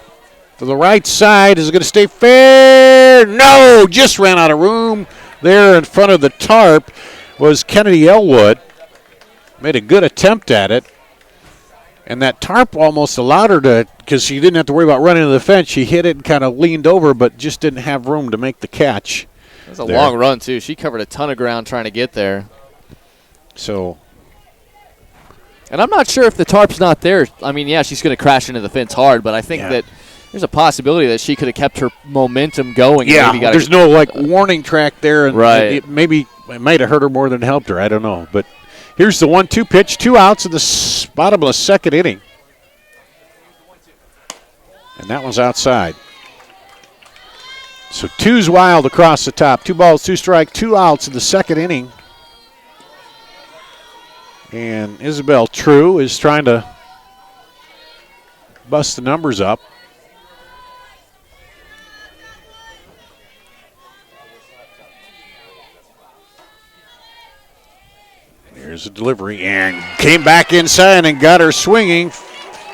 to the right side. Is it going to stay fair? No, just ran out of room. There in front of the tarp was Kennedy Elwood. Made a good attempt at it. And that tarp almost allowed her to, because she didn't have to worry about running to the fence. She hit it and kind of leaned over, but just didn't have room to make the catch. It was a long run, too. She covered a ton of ground trying to get there. So. And I'm not sure if the tarp's not there. I mean, yeah, she's going to crash into the fence hard, but I think that there's a possibility that she could have kept her momentum going. Yeah, there's no, warning track there. And right. It might have hurt her more than helped her. I don't know. But here's the 1-2 pitch. 2 outs in the bottom of the second inning. And that one's outside. So 2's wild across the top. 2 balls, 2 strikes, 2 outs in the second inning. And Isabel True is trying to bust the numbers up. Here's a delivery and came back inside and got her swinging.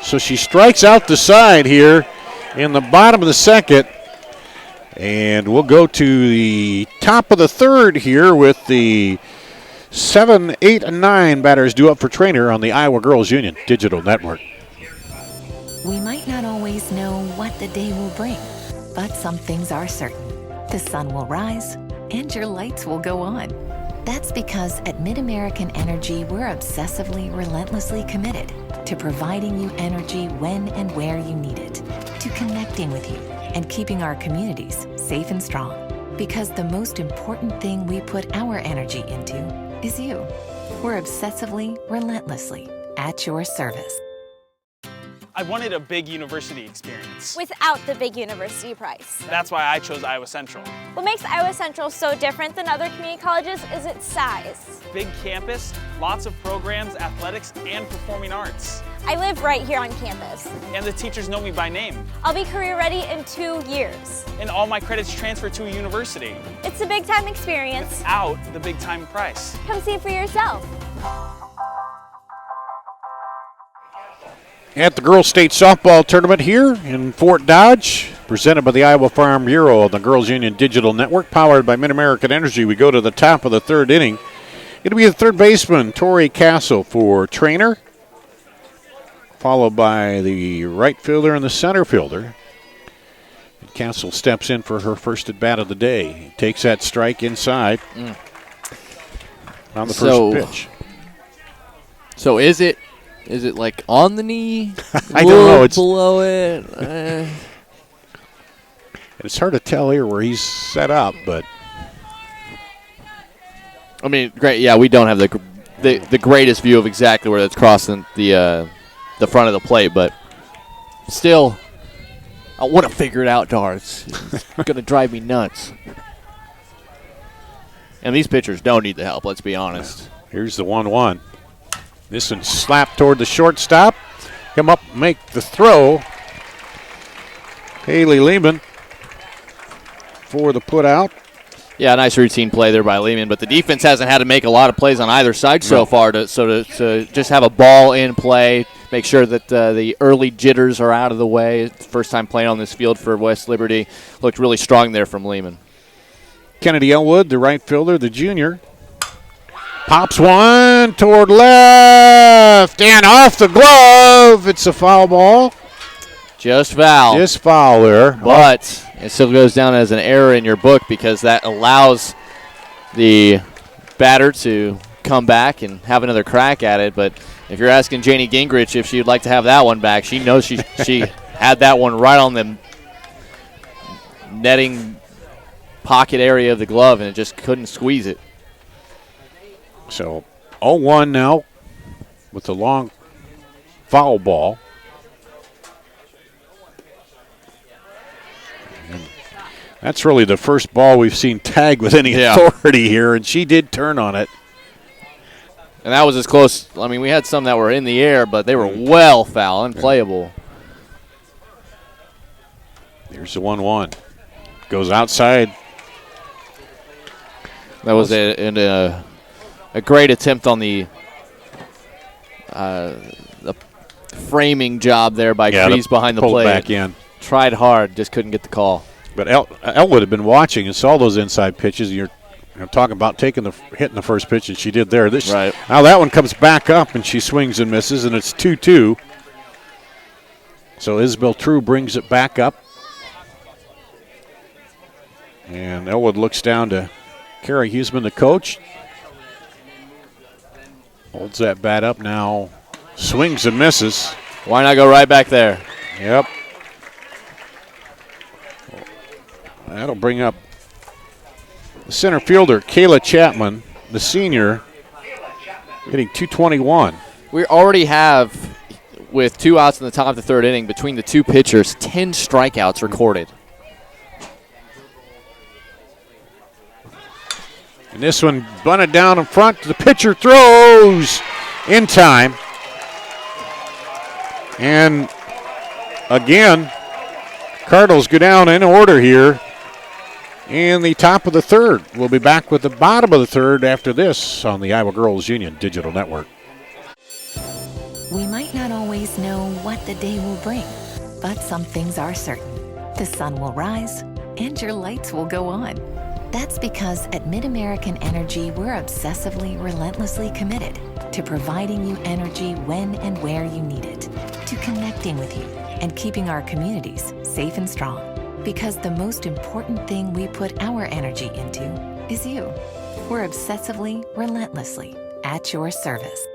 So she strikes out the side here in the bottom of the second. And we'll go to the top of the third here with the 7, 8, and 9 batters due up for Treynor on the Iowa Girls Union Digital Network. We might not always know what the day will bring, but some things are certain. The sun will rise and your lights will go on. That's because at MidAmerican Energy, we're obsessively, relentlessly committed to providing you energy when and where you need it, to connecting with you and keeping our communities safe and strong. Because the most important thing we put our energy into is you. We're obsessively, relentlessly at your service. I wanted a big university experience. Without the big university price. That's why I chose Iowa Central. What makes Iowa Central so different than other community colleges is its size. Big campus, lots of programs, athletics, and performing arts. I live right here on campus. And the teachers know me by name. I'll be career ready in 2 years. And all my credits transfer to a university. It's a big time experience. Without the big time price. Come see it for yourself. At the Girls State Softball Tournament here in Fort Dodge, presented by the Iowa Farm Bureau on the Girls Union Digital Network, powered by MidAmerican Energy. We go to the top of the third inning. It'll be the third baseman, Tori Castle, for Treynor, followed by the right fielder and the center fielder. And Castle steps in for her first at bat of the day. Takes that strike inside on the first pitch. So is it like on the knee? I don't know. It's below it. It's hard to tell here where he's set up, but I mean, great. Yeah, we don't have the greatest view of exactly where that's crossing the front of the plate, but still, I want to figure it out, Darts. It's going to drive me nuts. And these pitchers don't need the help, let's be honest. Here's the 1-1. This one slapped toward the shortstop. Come up, make the throw. Haley Lehman for the put out. Yeah, nice routine play there by Lehman, but the defense hasn't had to make a lot of plays on either side so far. To just have a ball in play, make sure that the early jitters are out of the way. First time playing on this field for West Liberty. Looked really strong there from Lehman. Kennedy Elwood, the right fielder, the junior. Pops one toward left and off the glove. It's a foul ball. Just foul. Just foul there. But it still goes down as an error in your book because that allows the batter to come back and have another crack at it. But if you're asking Janie Gingrich if she'd like to have that one back, she knows she had that one right on the netting pocket area of the glove, and it just couldn't squeeze it. So 0-1 now with the long foul ball. And that's really the first ball we've seen tag with any authority here, and she did turn on it. And that was as close. I mean, we had some that were in the air, but they were well foul and playable. Here's the 1-1. Goes outside. That was a great attempt on the framing job there by Kreese behind the plate. Back in. Tried hard, just couldn't get the call. But Elwood had been watching and saw those inside pitches. You're talking about hitting the first pitch, and she did there. Right. Now that one comes back up, and she swings and misses, and it's 2-2. So Isabel True brings it back up. And Elwood looks down to Carrie Huseman, the coach. Holds that bat up now. Swings and misses. Why not go right back there? Yep. That'll bring up the center fielder, Kayla Chapman, the senior, hitting .221. We already have, with 2 outs in the top of the third inning, between the two pitchers, 10 strikeouts recorded. And this one bunted down in front. The pitcher throws in time. And again, Cardinals go down in order here in the top of the third. We'll be back with the bottom of the third after this on the Iowa Girls Union Digital Network. We might not always know what the day will bring, but some things are certain. The sun will rise and your lights will go on. That's because at MidAmerican Energy, we're obsessively, relentlessly committed to providing you energy when and where you need it, to connecting with you and keeping our communities safe and strong. Because the most important thing we put our energy into is you. We're obsessively, relentlessly at your service.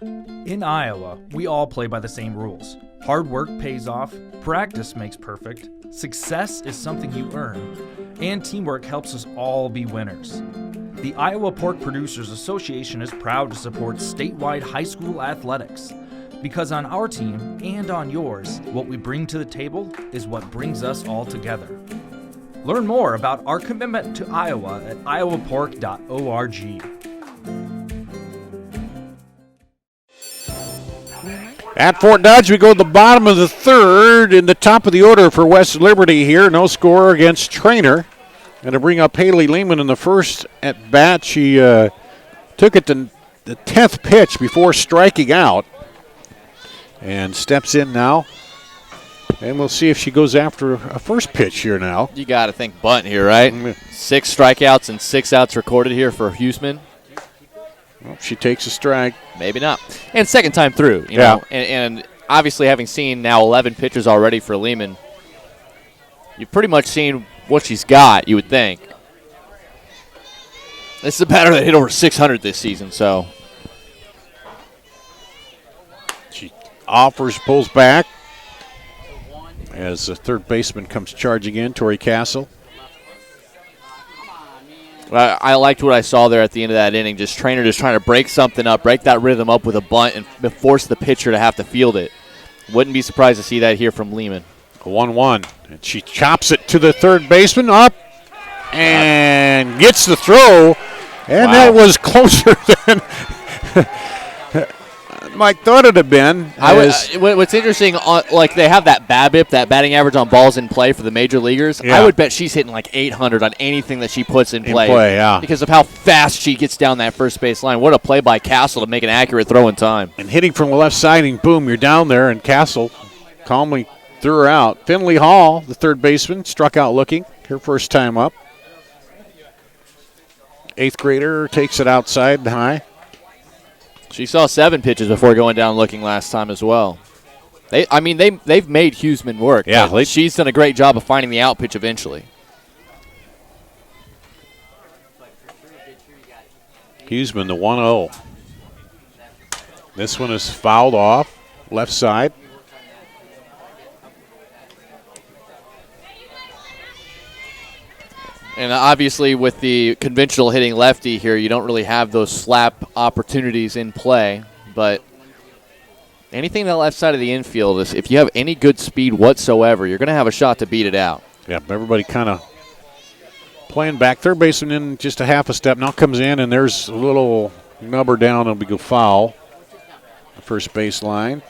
In Iowa, we all play by the same rules. Hard work pays off, practice makes perfect, success is something you earn, and teamwork helps us all be winners. The Iowa Pork Producers Association is proud to support statewide high school athletics. Because on our team and on yours, what we bring to the table is what brings us all together. Learn more about our commitment to Iowa at iowapork.org. At Fort Dodge, we go to the bottom of the third in the top of the order for West Liberty here. No score against Treynor. And to bring up Haley Lehman in the first at bat, she took it to the 10th pitch before striking out. And steps in now. And we'll see if she goes after a first pitch here now. You got to think bunt here, right? 6 strikeouts and 6 outs recorded here for Huseman. Well, she takes a strike. Maybe not. And second time through, you know. And obviously having seen now 11 pitches already for Lehman, you've pretty much seen what she's got, you would think. This is a batter that hit over 600 this season, so. She offers, pulls back as the third baseman comes charging in, Tori Castle. I liked what I saw there at the end of that inning. Just Treynor just trying to break something up, break that rhythm up with a bunt, and force the pitcher to have to field it. Wouldn't be surprised to see that here from Lehman. 1-1. And she chops it to the third baseman, up, and gets the throw. And that was closer than Mike thought it had been. What's interesting, like they have that BABIP, that batting average on balls in play for the major leaguers. Yeah. I would bet she's hitting like 800 on anything that she puts in play. Yeah. Because of how fast she gets down that first base line. What a play by Castle to make an accurate throw in time. And hitting from the left side, and boom, you're down there, and Castle calmly threw her out. Finley Hall, the third baseman, struck out looking, her first time up. Eighth grader takes it outside and high. She saw 7 pitches before going down looking last time as well. They've made Huseman work. Yeah, she's done a great job of finding the out pitch eventually. Huseman, the 1-0. This one is fouled off, left side. And obviously with the conventional hitting lefty here, you don't really have those slap opportunities in play. But anything on the left side of the infield, is if you have any good speed whatsoever, you're going to have a shot to beat it out. Yeah, everybody kind of playing back. Third baseman in just a half a step. Now comes in, and there's a little number down. It'll go foul. The first baseline.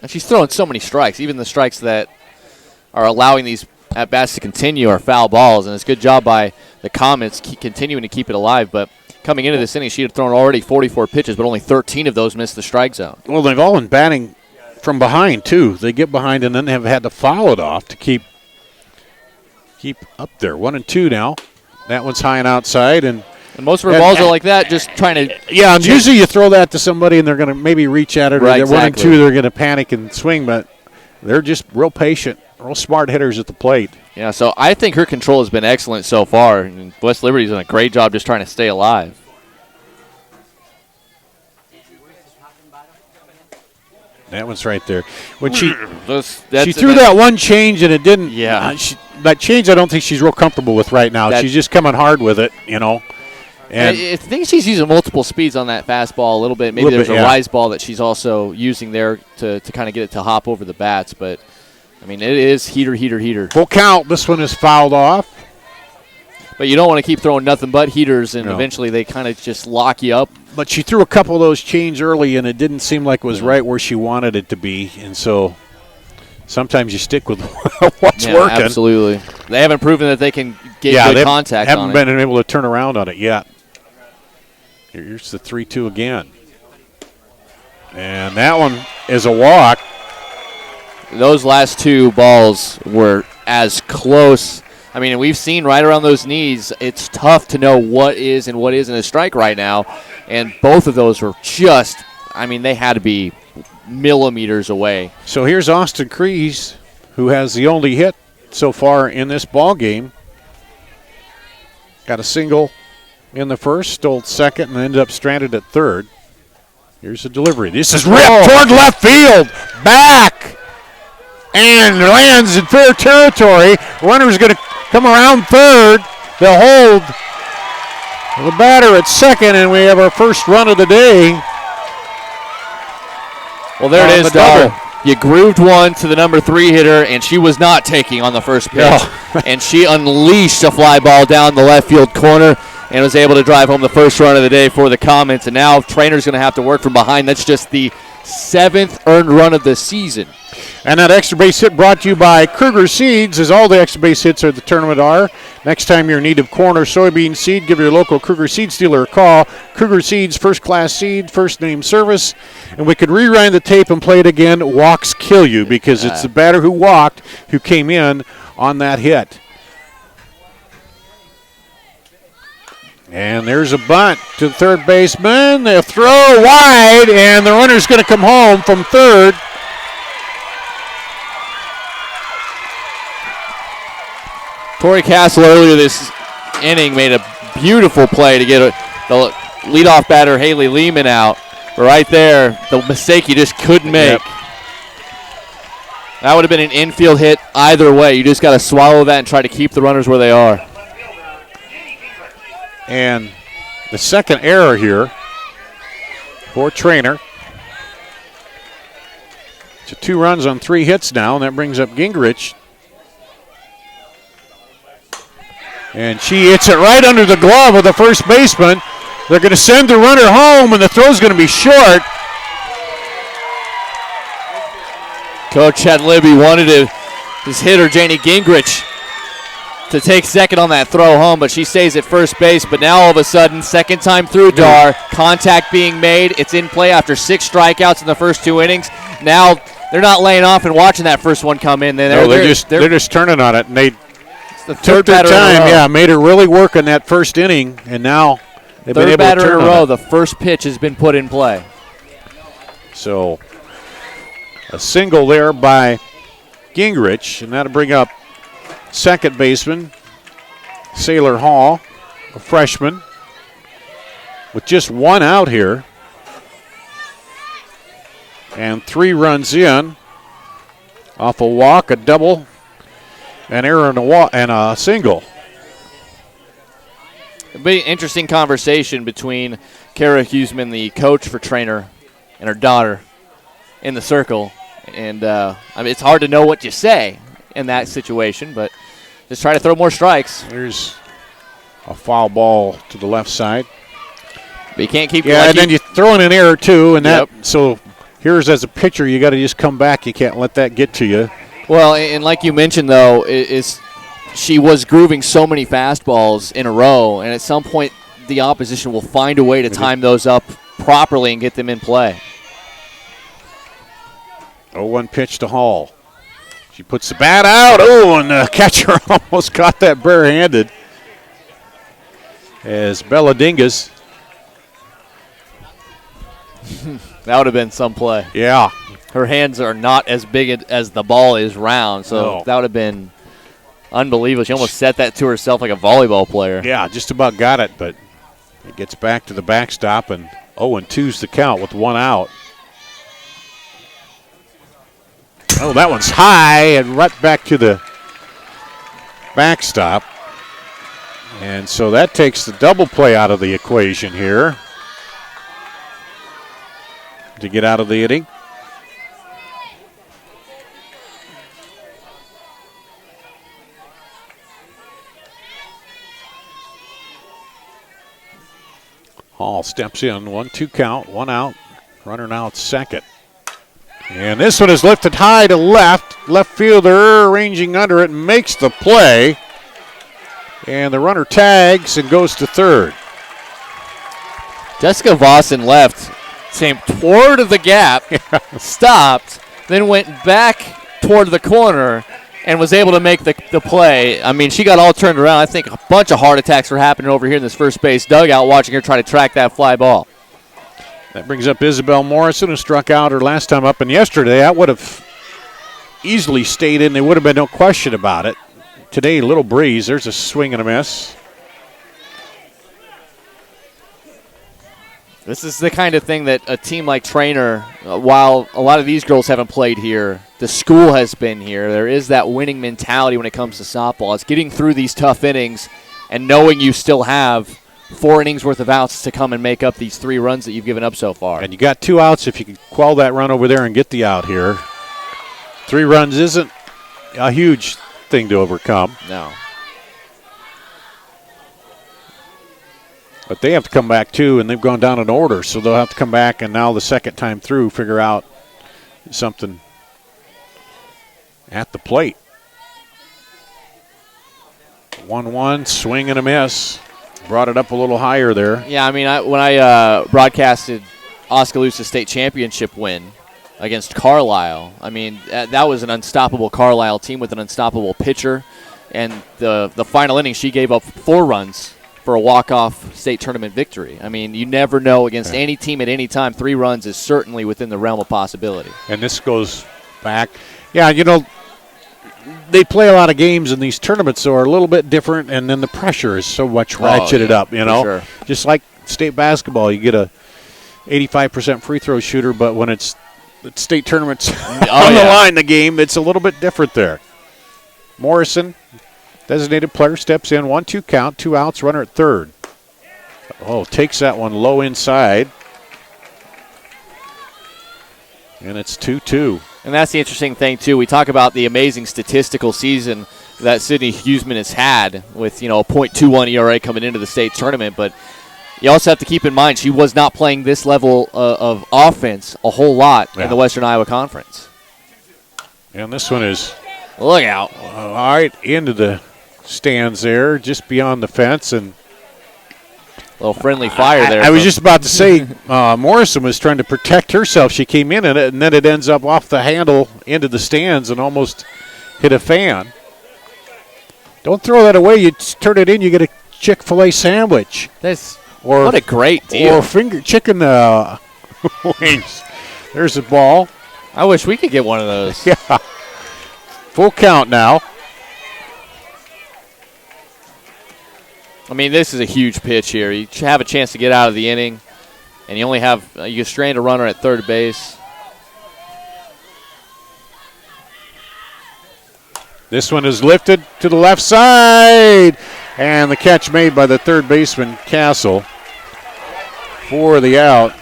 And she's throwing so many strikes. Even the strikes that are allowing these at-bats to continue are foul balls, and it's a good job by the Comets continuing to keep it alive. But coming into this inning, she had thrown already 44 pitches, but only 13 of those missed the strike zone. Well, they've all been batting from behind, too. They get behind and then have had to foul it off to keep up there. 1-2 now. That one's high and outside. And most of her balls are like that, just trying to... Yeah, and usually you throw that to somebody and they're going to maybe reach at it. Or they're exactly. 1-2, they're going to panic and swing, but they're just real patient. Real smart hitters at the plate. Yeah, so I think her control has been excellent so far. And West Liberty's done a great job just trying to stay alive. That one's right there. When she she threw that one change and it didn't. Yeah. That change I don't think she's real comfortable with right now. She's just coming hard with it, you know. And I think she's using multiple speeds on that fastball a little bit. Maybe there's a rise ball that she's also using there to kind of get it to hop over the bats. But, I mean, it is heater. Full count. This one is fouled off. But you don't want to keep throwing nothing but heaters, and eventually they kind of just lock you up. But she threw a couple of those change early, and it didn't seem like it was right where she wanted it to be. And so sometimes you stick with what's working. Absolutely. They haven't proven that they can get good contact on it. Haven't been able to turn around on it yet. Here's the 3-2 again. And that one is a walk. Those last two balls were as close. I mean, we've seen right around those knees, it's tough to know what is and what isn't a strike right now. And both of those were just, I mean, they had to be millimeters away. So here's Austin Kreese, who has the only hit so far in this ball game. Got a single in the first, stole second, and ended up stranded at third. Here's the delivery. This is ripped toward left field. Back. And lands in fair territory. Runner's going to come around third. They'll hold the batter at second, and we have our first run of the day. Well, there it is, double. You grooved one to the number 3 hitter, and she was not taking on the first pitch. No. And she unleashed a fly ball down the left field corner and was able to drive home the first run of the day for the Comets. And now Treynor's going to have to work from behind. That's just the 7th earned run of the season. And that extra base hit brought to you by Kruger Seeds, as all the extra base hits of the tournament are. Next time you're in need of corn or soybean seed, give your local Kruger Seeds dealer a call. Kruger Seeds, first-class seed, first-name service. And we could rewind the tape and play it again. Walks kill you, because it's the batter who walked who came in on that hit. And there's a bunt to the third baseman. They'll throw wide, and the runner's going to come home from third. Tori Castle earlier this inning made a beautiful play to get the leadoff batter Haley Lehman out. But right there, the mistake you just couldn't make. Yep. That would have been an infield hit either way. You just got to swallow that and try to keep the runners where they are. And the second error here for Treynor. So 2 runs on 3 hits now, and that brings up Gingrich. And she hits it right under the glove of the first baseman. They're going to send the runner home, and the throw's going to be short. Coach Libby wanted his hitter, Janie Gingrich, to take second on that throw home, but she stays at first base. But now all of a sudden, second time through, Dar, contact being made. It's in play after 6 strikeouts in the first 2 innings. Now they're not laying off and watching that first one come in. They're just turning on it, and they took their time. Yeah, made her really work in that first inning, and now they've been able to turn batter in a row. it. The first pitch has been put in play. So a single there by Gingrich, and that'll bring up second baseman Sailor Hall, a freshman, with just 1 out here. And 3 runs in off a walk, a double, an error, and a single. It'll be an interesting conversation between Kara Huseman, the coach for Treynor, and her daughter in the circle. And it's hard to know what you say in that situation, but just try to throw more strikes. There's a foul ball to the left side. But you can't keep. Yeah, and then you throw in an error too, and that so. Here's as a pitcher, you got to just come back. You can't let that get to you. Well, and like you mentioned, though, she was grooving so many fastballs in a row, and at some point the opposition will find a way to time those up properly and get them in play. 0-1 pitch to Hall. She puts the bat out. Oh, and the catcher almost caught that barehanded as Bella Dingus. That would have been some play. Yeah. Her hands are not as big as the ball is round, so that would have been unbelievable. She almost set that to herself like a volleyball player. Yeah, just about got it, but it gets back to the backstop, and 0-2's the count with 1 out. Oh, that one's high and right back to the backstop. And so that takes the double play out of the equation here to get out of the inning. Hall steps in, 1-2 count, 1 out. Runner now at second. And this one is lifted high to left. Left fielder arranging under it, makes the play. And the runner tags and goes to third. Jessica Vossen left, came toward the gap, stopped, then went back toward the corner and was able to make the play. I mean, she got all turned around. I think a bunch of heart attacks were happening over here in this first base dugout watching her try to track that fly ball. That brings up Isabel Morrison, who struck out her last time up. And yesterday, that would have easily stayed in. There would have been no question about it. Today, a little breeze. There's a swing and a miss. This is the kind of thing that a team like Treynor, while a lot of these girls haven't played here, the school has been here. There is that winning mentality when it comes to softball. It's getting through these tough innings and knowing you still have 4 innings worth of outs to come and make up these 3 runs that you've given up so far. And you got 2 outs if you can quell that run over there and get the out here. 3 runs isn't a huge thing to overcome. No. But they have to come back too, and they've gone down in order, so they'll have to come back and now the second time through figure out something at the plate. 1-1, swing and a miss. Brought it up a little higher there. Yeah, I mean, when I broadcasted Oskaloosa State Championship win against Carlisle, I mean, that was an unstoppable Carlisle team with an unstoppable pitcher. And the final inning, she gave up 4 runs for a walk-off state tournament victory. I mean, you never know against any team at any time. 3 runs is certainly within the realm of possibility. And this goes back. Yeah, you know, they play a lot of games in these tournaments, so are a little bit different, and then the pressure is so much ratcheted up, you know. Sure. Just like state basketball, you get a 85% free throw shooter, but when it's state tournaments on the line, the game, it's a little bit different there. Morrison, designated player, steps in, 1-2 count, 2 outs, runner at third. Oh, takes that one low inside. And it's 2-2. And that's the interesting thing, too. We talk about the amazing statistical season that Sydney Huseman has had with, a .21 ERA coming into the state tournament. But you also have to keep in mind she was not playing this level of offense a whole lot in the Western Iowa Conference. And this one is... Look out. All right, into the stands there, just beyond the fence. And a little friendly fire there. I was just about to say Morrison was trying to protect herself. She came in it, and then it ends up off the handle into the stands and almost hit a fan. Don't throw that away. You turn it in, you get a Chick-fil-A sandwich. What a great deal. Or chicken wings. There's the ball. I wish we could get one of those. Yeah. Full count now. I mean, this is a huge pitch here. You have a chance to get out of the inning, and you only have you strand a runner at third base. This one is lifted to the left side, and the catch made by the third baseman, Castle, for the out.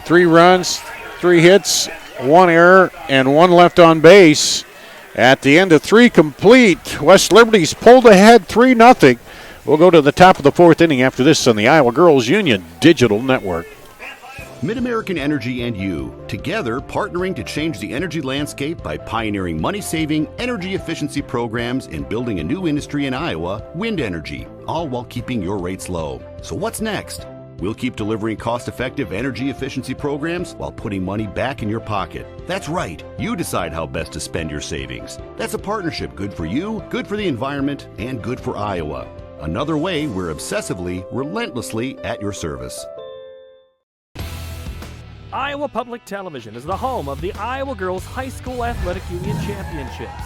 3 runs, 3 hits, 1 error, and 1 left on base. At the end of 3 complete, West Liberty's pulled ahead 3-0. We'll go to the top of the 4th inning after this on the Iowa Girls Union Digital Network. Mid-American Energy and you, together partnering to change the energy landscape by pioneering money-saving, energy efficiency programs and building a new industry in Iowa, wind energy, all while keeping your rates low. So what's next? We'll keep delivering cost-effective energy efficiency programs while putting money back in your pocket. That's right. You decide how best to spend your savings. That's a partnership good for you, good for the environment, and good for Iowa. Another way we're obsessively, relentlessly at your service. Iowa Public Television is the home of the Iowa Girls High School Athletic Union Championships.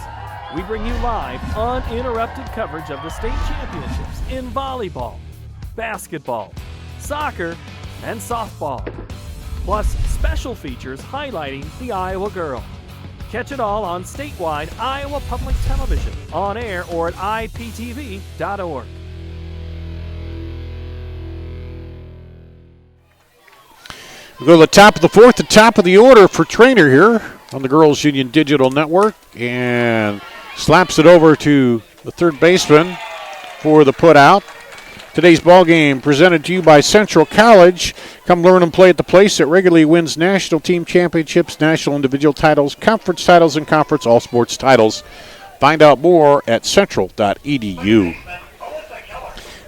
We bring you live, uninterrupted coverage of the state championships in volleyball, basketball, soccer, and softball. Plus special features highlighting the Iowa girl. Catch it all on statewide Iowa Public Television, on air or at iptv.org. We go to the top of the 4th, the top of the order for Treynor here on the Girls Union Digital Network, and slaps it over to the third baseman for the put out. Today's ball game presented to you by Central College. Come learn and play at the place that regularly wins national team championships, national individual titles, conference titles, and conference all sports titles. Find out more at central.edu.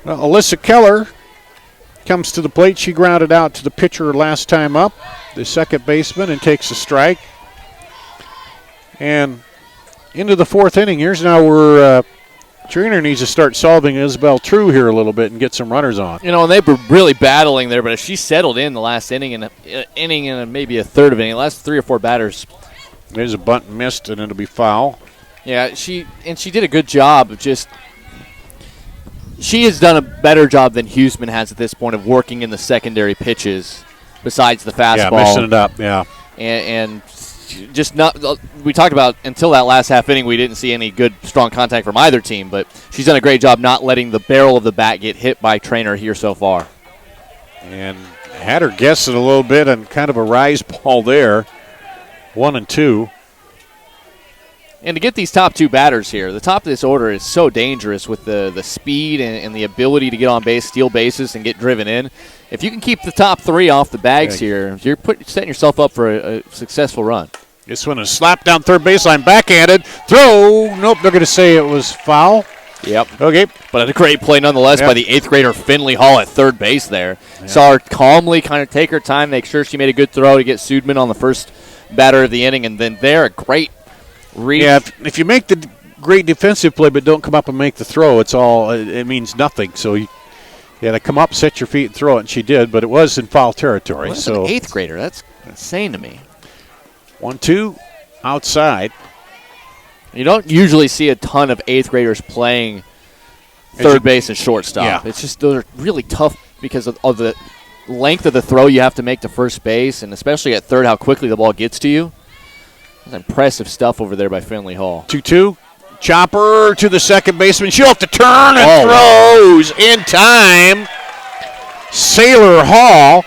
Well, Alyssa Keller comes to the plate. She grounded out to the pitcher last time up, the second baseman, and takes a strike. And into the 4th inning. Here's now where Treynor needs to start solving Isabel True here a little bit and get some runners on. And they were really battling there, but if she settled in the last inning and maybe a third of inning, the last 3 or 4 batters. There's a bunt missed, and it'll be foul. Yeah, she did a good job of just. She has done a better job than Huseman has at this point of working in the secondary pitches besides the fastball. Yeah, mixing it up, yeah. And just not – we talked about until that last half inning we didn't see any good, strong contact from either team, but she's done a great job not letting the barrel of the bat get hit by Treynor here so far. And had her guessing a little bit on kind of a rise ball there, 1-2. And to get these top 2 batters here, the top of this order is so dangerous with the speed and the ability to get on base, steal bases, and get driven in. If you can keep the top 3 off the bags here, you're setting yourself up for a successful run. This one is slapped down third baseline, backhanded. Throw. Nope, they're going to say it was foul. Yep. Okay. But a great play nonetheless by the 8th grader Finley Hall at third base there. Yep. Saw her calmly kind of take her time, make sure she made a good throw to get Sudman on the first batter of the inning, and then there a great read. Yeah, if you make the great defensive play but don't come up and make the throw, it means nothing. So you got to come up, set your feet, and throw it, and she did, but it was in foul territory. Well, so an 8th grader, that's insane to me. 1-2 outside. You don't usually see a ton of 8th graders playing third base and shortstop. Yeah. It's just those are really tough because of the length of the throw you have to make to first base, and especially at third, how quickly the ball gets to you. That's impressive stuff over there by Finley Hall. 2-2. Chopper to the second baseman. She'll have to turn and throws in time. Sailor Hall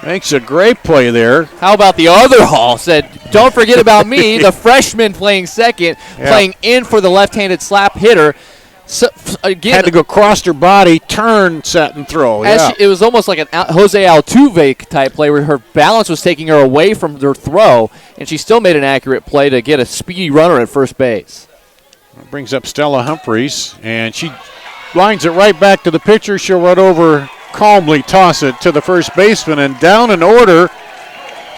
makes a great play there. How about the other Hall? Said, don't forget about me, the freshman playing second, playing in for the left-handed slap hitter. So, again, had to go across her body, turn, set, and throw. It was almost like an Jose Altuve type play where her balance was taking her away from her throw, and she still made an accurate play to get a speedy runner at first base. That brings up Stella Humphreys, and she lines it right back to the pitcher. She'll run over, calmly toss it to the first baseman, and down in order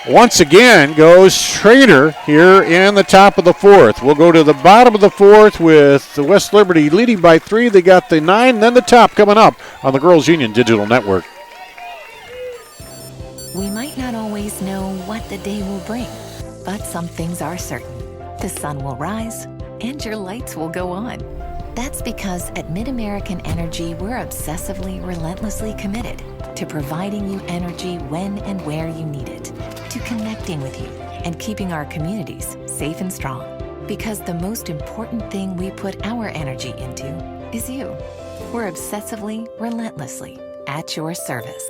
once again goes Treynor here in the top of the fourth. We'll go to the bottom of the fourth with the West Liberty leading by 3. They got the 9, then the top coming up on the Girls Union Digital Network. We might not always know what the day will bring, but some things are certain. The sun will rise and your lights will go on. That's because at MidAmerican Energy, we're obsessively, relentlessly committed to providing you energy when and where you need it, to connecting with you and keeping our communities safe and strong. Because the most important thing we put our energy into is you. We're obsessively, relentlessly at your service.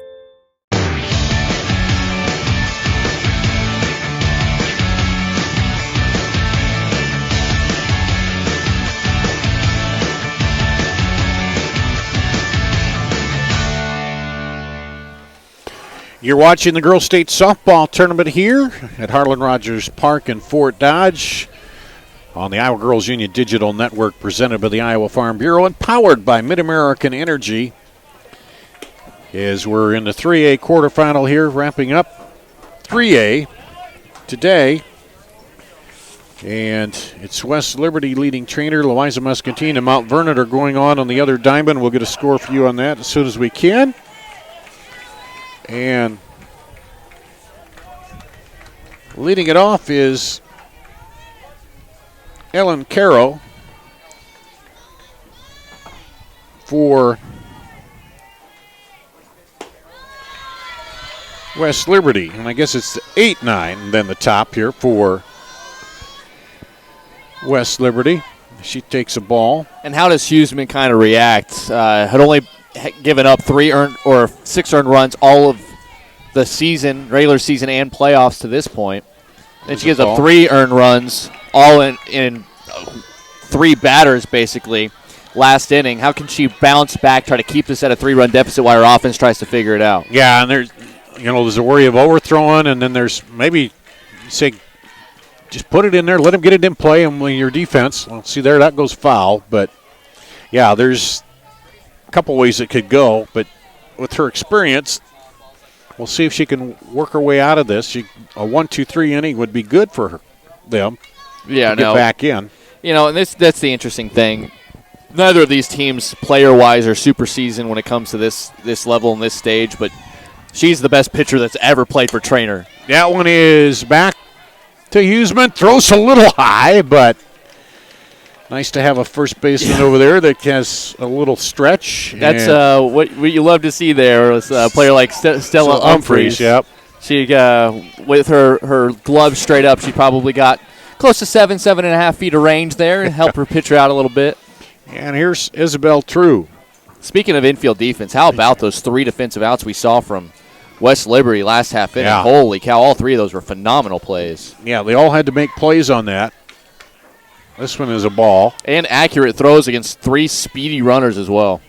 You're watching the Girls State Softball Tournament here at Harlan Rogers Park in Fort Dodge on the Iowa Girls Union Digital Network, presented by the Iowa Farm Bureau and powered by MidAmerican Energy. As we're in the 3A quarterfinal here, wrapping up 3A today. And it's West Liberty leading Treynor. Louisa Muscatine and Mount Vernon are going on the other diamond. We'll get a score for you on that as soon as we can. And leading it off is Ellen Caro for West Liberty. And I guess it's 8-9 and then the top here for West Liberty. She takes a ball. And how does Huseman kind of react? Had only given up 6 earned runs all of the season, regular season and playoffs to this point. Then she gives up 3 earned runs, all in 3 batters basically last inning. How can she bounce back, try to keep this at a 3-run deficit while her offense tries to figure it out? Yeah, and there's a worry of overthrowing, and then there's maybe say just put it in there, let them get it in play, and when your defense, well, see there, that goes foul. But yeah, there's couple ways it could go, but with her experience, we'll see if she can work her way out of this. A 1-2-3 inning would be good for them. Yeah, to get back in. And that's the interesting thing. Neither of these teams, player-wise, are super seasoned when it comes to this level and this stage, but she's the best pitcher that's ever played for Treynor. That one is back to Huseman. Throws a little high, but nice to have a first baseman over there that has a little stretch. That's what you love to see there. Was a player like Stella Humphreys. Yep. She with her glove straight up, she probably got close to 7.5 feet of range there and help her pitcher out a little bit. And here's Isabel True. Speaking of infield defense, how about those 3 defensive outs we saw from West Liberty last half inning? Yeah. Holy cow, all 3 of those were phenomenal plays. Yeah, they all had to make plays on that. This one is a ball. And accurate throws against 3 speedy runners as well.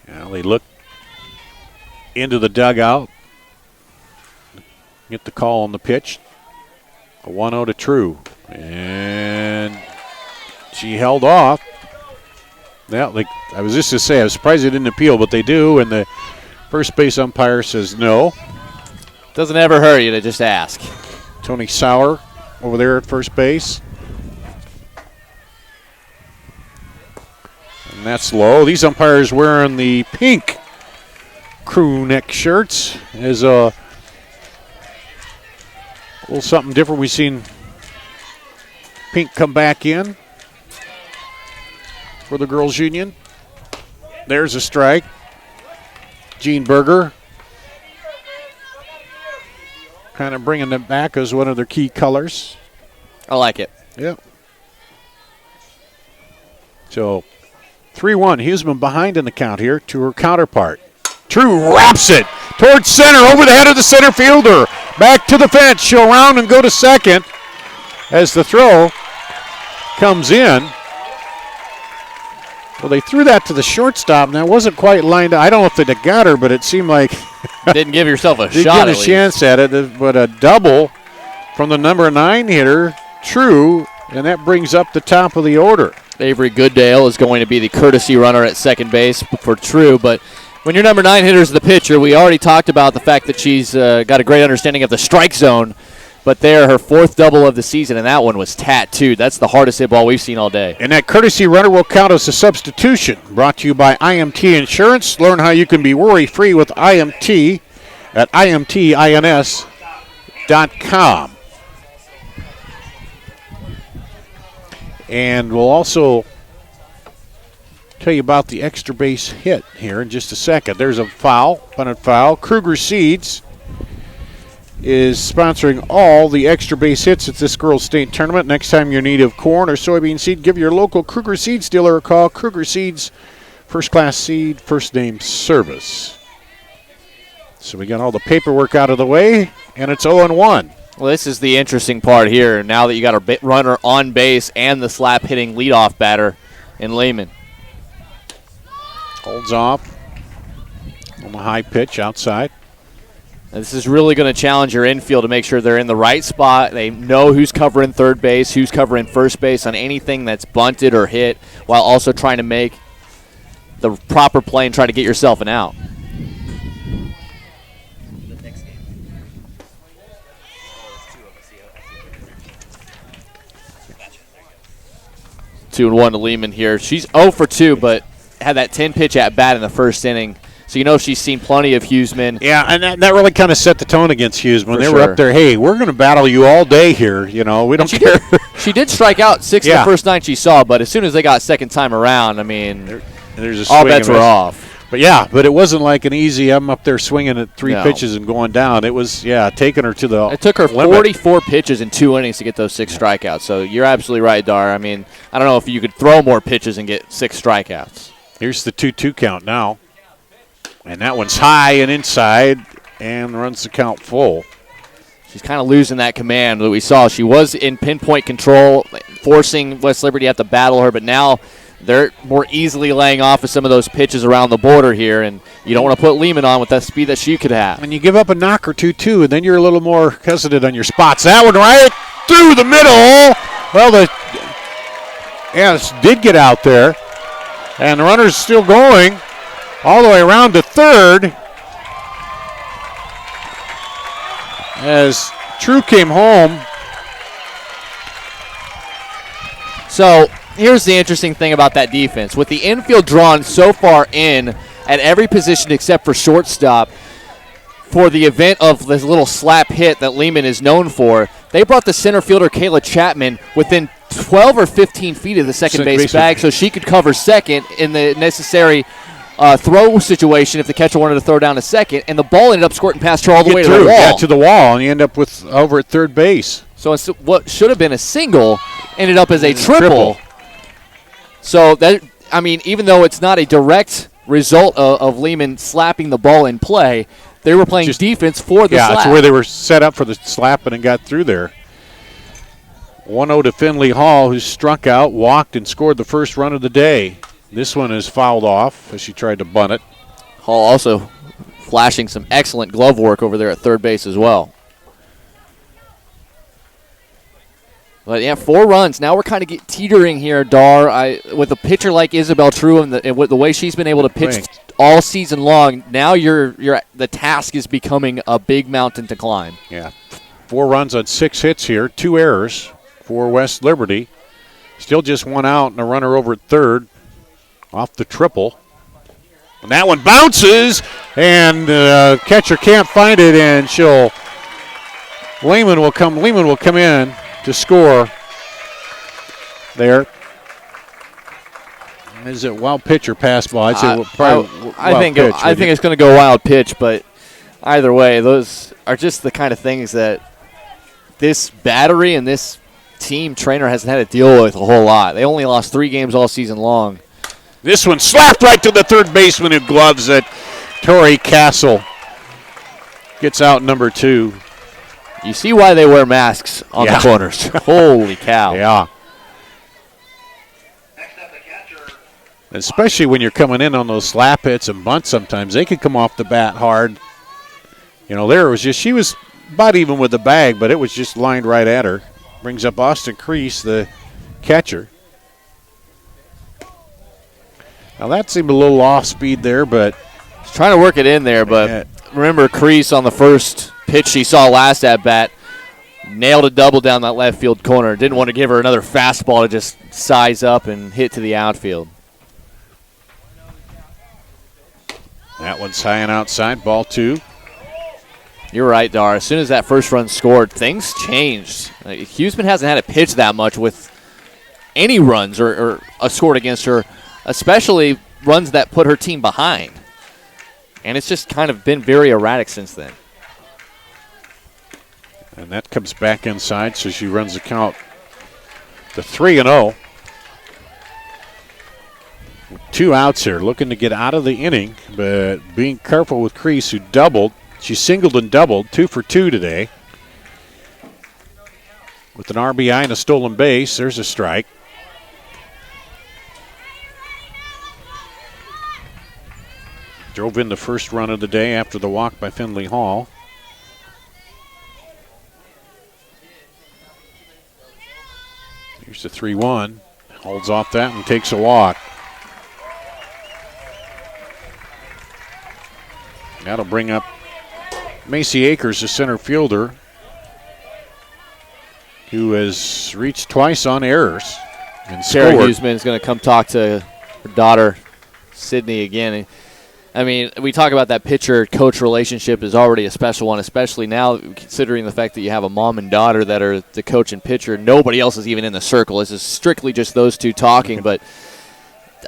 Yeah, they look into the dugout. Get the call on the pitch. A 1-0 to True. And she held off. Yeah, I was just to say, I was surprised they didn't appeal, but they do. And the first base umpire says no. Doesn't ever hurt you to just ask. Tony Sauer over there at first base. And that's low. These umpires wearing the pink crew neck shirts is a little something different. We've seen pink come back in for the Girls Union. There's a strike. Gene Berger kind of bringing them back as one of their key colors. I like it. Yeah. So 3-1. Huseman behind in the count here to her counterpart. True wraps it towards center, over the head of the center fielder. Back to the fence. She'll round and go to second as the throw comes in. Well, they threw that to the shortstop, and that wasn't quite lined up. I don't know if they got her, but it seemed like didn't give yourself a didn't shot. Get a chance at it, but a double from the number 9 hitter, True, and that brings up the top of the order. Avery Goodale is going to be the courtesy runner at second base for True, but when your number 9 hitter is the pitcher, we already talked about the fact that she's got a great understanding of the strike zone. But there, her 4th double of the season, and that one was tattooed. That's the hardest hit ball we've seen all day. And that courtesy runner will count as a substitution. Brought to you by IMT Insurance. Learn how you can be worry-free with IMT at imtins.com. And we'll also tell you about the extra base hit here in just a second. There's a foul, punted foul. Kruger Seeds is sponsoring all the extra base hits at this girls' state tournament. Next time you're in need of corn or soybean seed, give your local Kruger Seeds dealer a call. Kruger Seeds, first-class seed, first-name service. So we got all the paperwork out of the way, and it's 0-1. Well, this is the interesting part here. Now that you got a runner on base and the slap-hitting leadoff batter in Lehman. Holds off on the high pitch outside. This is really going to challenge your infield to make sure they're in the right spot. They know who's covering third base, who's covering first base on anything that's bunted or hit, while also trying to make the proper play and try to get yourself an out. Two and 1 to Lehman here. She's 0 for 2, but had that 10-pitch at bat in the first inning. So you know she's seen plenty of Huseman. Yeah, and that really kind of set the tone against Huseman. They were sure. up there, hey, we're going to battle you all day here. You know, we don't care. She did strike out 6 the first 9 she saw, but as soon as they got second time around, I mean, there's all bets were off. But it wasn't like an easy, I'm up there swinging at 3 pitches and going down. It was, taking her to the It took her limit. 44 pitches in 2 innings to get those 6 strikeouts. So you're absolutely right, Dar. I mean, I don't know if you could throw more pitches and get 6 strikeouts. Here's the 2-2 count now. And that one's high and inside and runs the count full. She's kind of losing that command that we saw. She was in pinpoint control, forcing West Liberty to have to battle her, but now they're more easily laying off of some of those pitches around the border here, and you don't want to put Lehman on with that speed that she could have. And you give up a knock or two, too, and then you're a little more hesitant on your spots. That one right through the middle. Well, this did get out there, and the runner's still going all the way around to third as True came home. So here's the interesting thing about that defense. With the infield drawn so far in at every position except for shortstop, for the event of this little slap hit that Lehman is known for, they brought the center fielder Kayla Chapman within 12 or 15 feet of the second base bag so she could cover second in the necessary throw situation if the catcher wanted to throw down a second, and the ball ended up squirting past her all the way to the wall. Yeah, to the wall, and you end up with over at third base. So it's what should have been a single ended up as a triple. So that, I mean, even though it's not a direct result of Lehman slapping the ball in play, they were playing defense for the slap. Yeah, that's where they were set up for the slap and got through there. 1-0 to Finley Hall, who struck out, walked, and scored the first run of the day. This one is fouled off as she tried to bunt it. Hall also flashing some excellent glove work over there at third base as well. But, 4 runs. Now we're kind of teetering here, Dar. With a pitcher like Isabel True and with the way she's been able to pitch all season long, now the task is becoming a big mountain to climb. Yeah, 4 runs on 6 hits here, 2 errors for West Liberty. Still just 1 out and a runner over at third. Off the triple. And that one bounces, and catcher can't find it, and Lehman will come in to score there. Is it wild pitch or pass ball? I'd say I think it's going to go wild pitch, but either way, those are just the kind of things that this battery and this team Treynor hasn't had to deal with a whole lot. They only lost 3 games all season long. This one slapped right to the third baseman who gloves it. Tori Castle gets out number 2. You see why they wear masks on the corners. Holy cow. Yeah. Especially when you're coming in on those slap hits and bunts sometimes. They could come off the bat hard. You know, there was just, she was about even with the bag, but it was just lined right at her. Brings up Austin Crease, the catcher. Now that seemed a little off speed there, but. He's trying to work it in there, but remember Crease on the first pitch she saw last at bat. Nailed a double down that left field corner. Didn't want to give her another fastball to just size up and hit to the outfield. That one's high and outside, ball 2. You're right, Dar. As soon as that first run scored, things changed. Huseman hasn't had a pitch that much with any runs or scored against her, especially runs that put her team behind. And it's just kind of been very erratic since then. And that comes back inside, so she runs the count to 3-0. 2 outs here, looking to get out of the inning, but being careful with Crease, who doubled. She singled and doubled, 2 for 2 today. With an RBI and a stolen base, there's a strike. Drove in the first run of the day after the walk by Finley Hall. Here's the 3-1. Holds off that and takes a walk. That'll bring up Macy Akers, the center fielder, who has reached twice on errors. And Sarah Huseman is going to come talk to her daughter, Sydney, again. I mean, we talk about that pitcher-coach relationship is already a special one, especially now considering the fact that you have a mom and daughter that are the coach and pitcher. Nobody else is even in the circle. This is strictly just those two talking. But,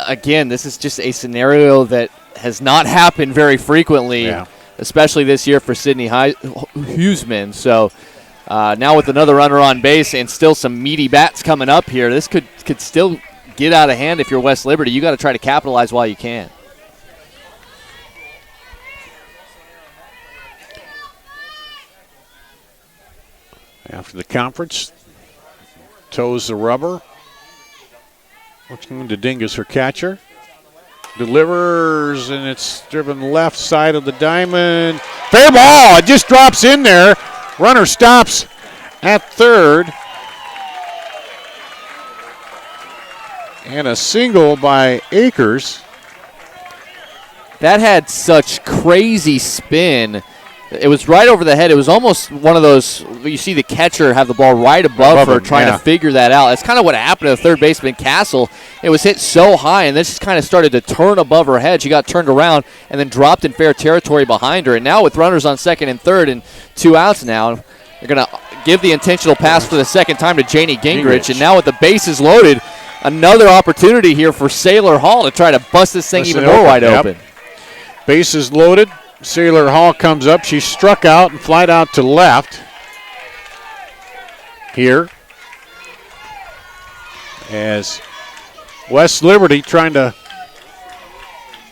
again, this is just a scenario that has not happened very frequently, especially this year for Sydney Huseman. So now with another runner on base and still some meaty bats coming up here, this could still get out of hand if you're West Liberty. You got to try to capitalize while you can. After the conference, toes the rubber. Looking to Dingus, her catcher. Delivers, and it's driven left side of the diamond. Fair ball. It just drops in there. Runner stops at third. And a single by Akers. That had such crazy spin. It was right over the head. It was almost one of those, you see the catcher have the ball right above her trying to figure that out. That's kind of what happened to the third baseman, Castle. It was hit so high, and this just kind of started to turn above her head. She got turned around and then dropped in fair territory behind her. And now with runners on second and third and 2 outs now, they're going to give the intentional pass for the second time to Janie Gingrich. And now with the bases loaded, another opportunity here for Sailor Hall to try to bust this thing even more wide open. Bases loaded. Sailor Hall comes up. She struck out and flied out to left here as West Liberty trying to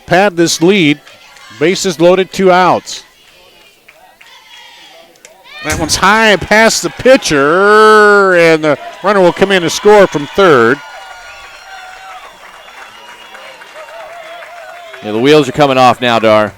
pad this lead. Bases loaded, 2 outs. That one's high past the pitcher, and the runner will come in to score from third. Yeah, the wheels are coming off now, Dar.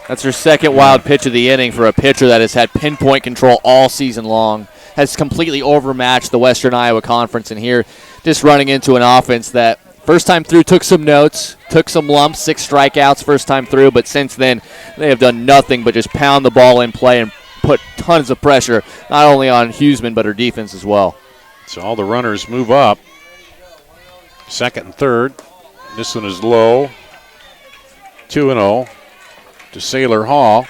That's her second wild pitch of the inning for a pitcher that has had pinpoint control all season long, has completely overmatched the Western Iowa Conference, and here just running into an offense that first time through took some notes, took some lumps, 6 strikeouts first time through, but since then they have done nothing but just pound the ball in play and put tons of pressure not only on Huseman but her defense as well. So all the runners move up. Second and third. This one is low. 2-0. To Sailor Hall.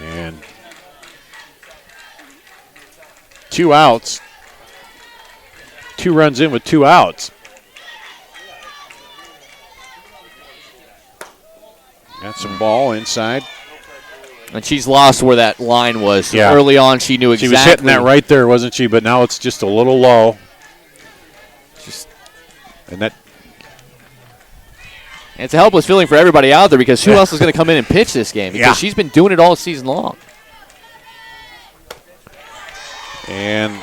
And 2 outs. 2 runs in with 2 outs. Got some ball inside. And she's lost where that line was. So early on she knew exactly. She was hitting that right there, wasn't she? But now it's just a little low. And that. And it's a helpless feeling for everybody out there because who else is going to come in and pitch this game? Because she's been doing it all season long. And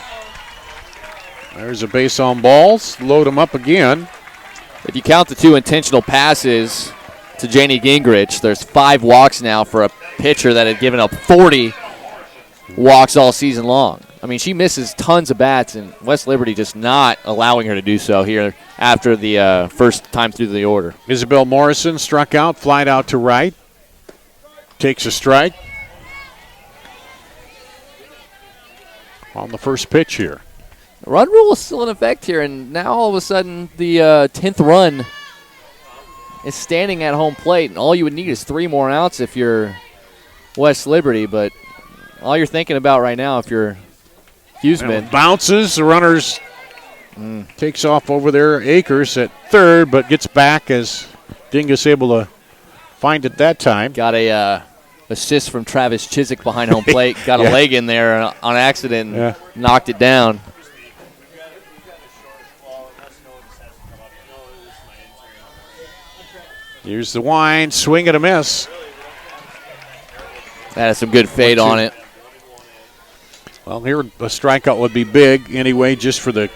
there's a base on balls. Load them up again. If you count the 2 intentional passes to Janie Gingrich, there's 5 walks now for a pitcher that had given up 40 walks all season long. I mean, she misses tons of bats, and West Liberty just not allowing her to do so here after the first time through the order. Isabel Morrison struck out, flied out to right. Takes a strike on the first pitch here. The run rule is still in effect here, and now all of a sudden the 10th run is standing at home plate, and all you would need is 3 more outs if you're West Liberty, but all you're thinking about right now if you're Huseman. Bounces, the runners takes off over there. Akers at third, but gets back as Dingus able to find it that time. Got a assist from Travis Chiswick behind home plate. Got a leg in there on accident and knocked it down. Here's the wind, swing and a miss. That has some good fade on it. Well, here a strikeout would be big anyway, just for the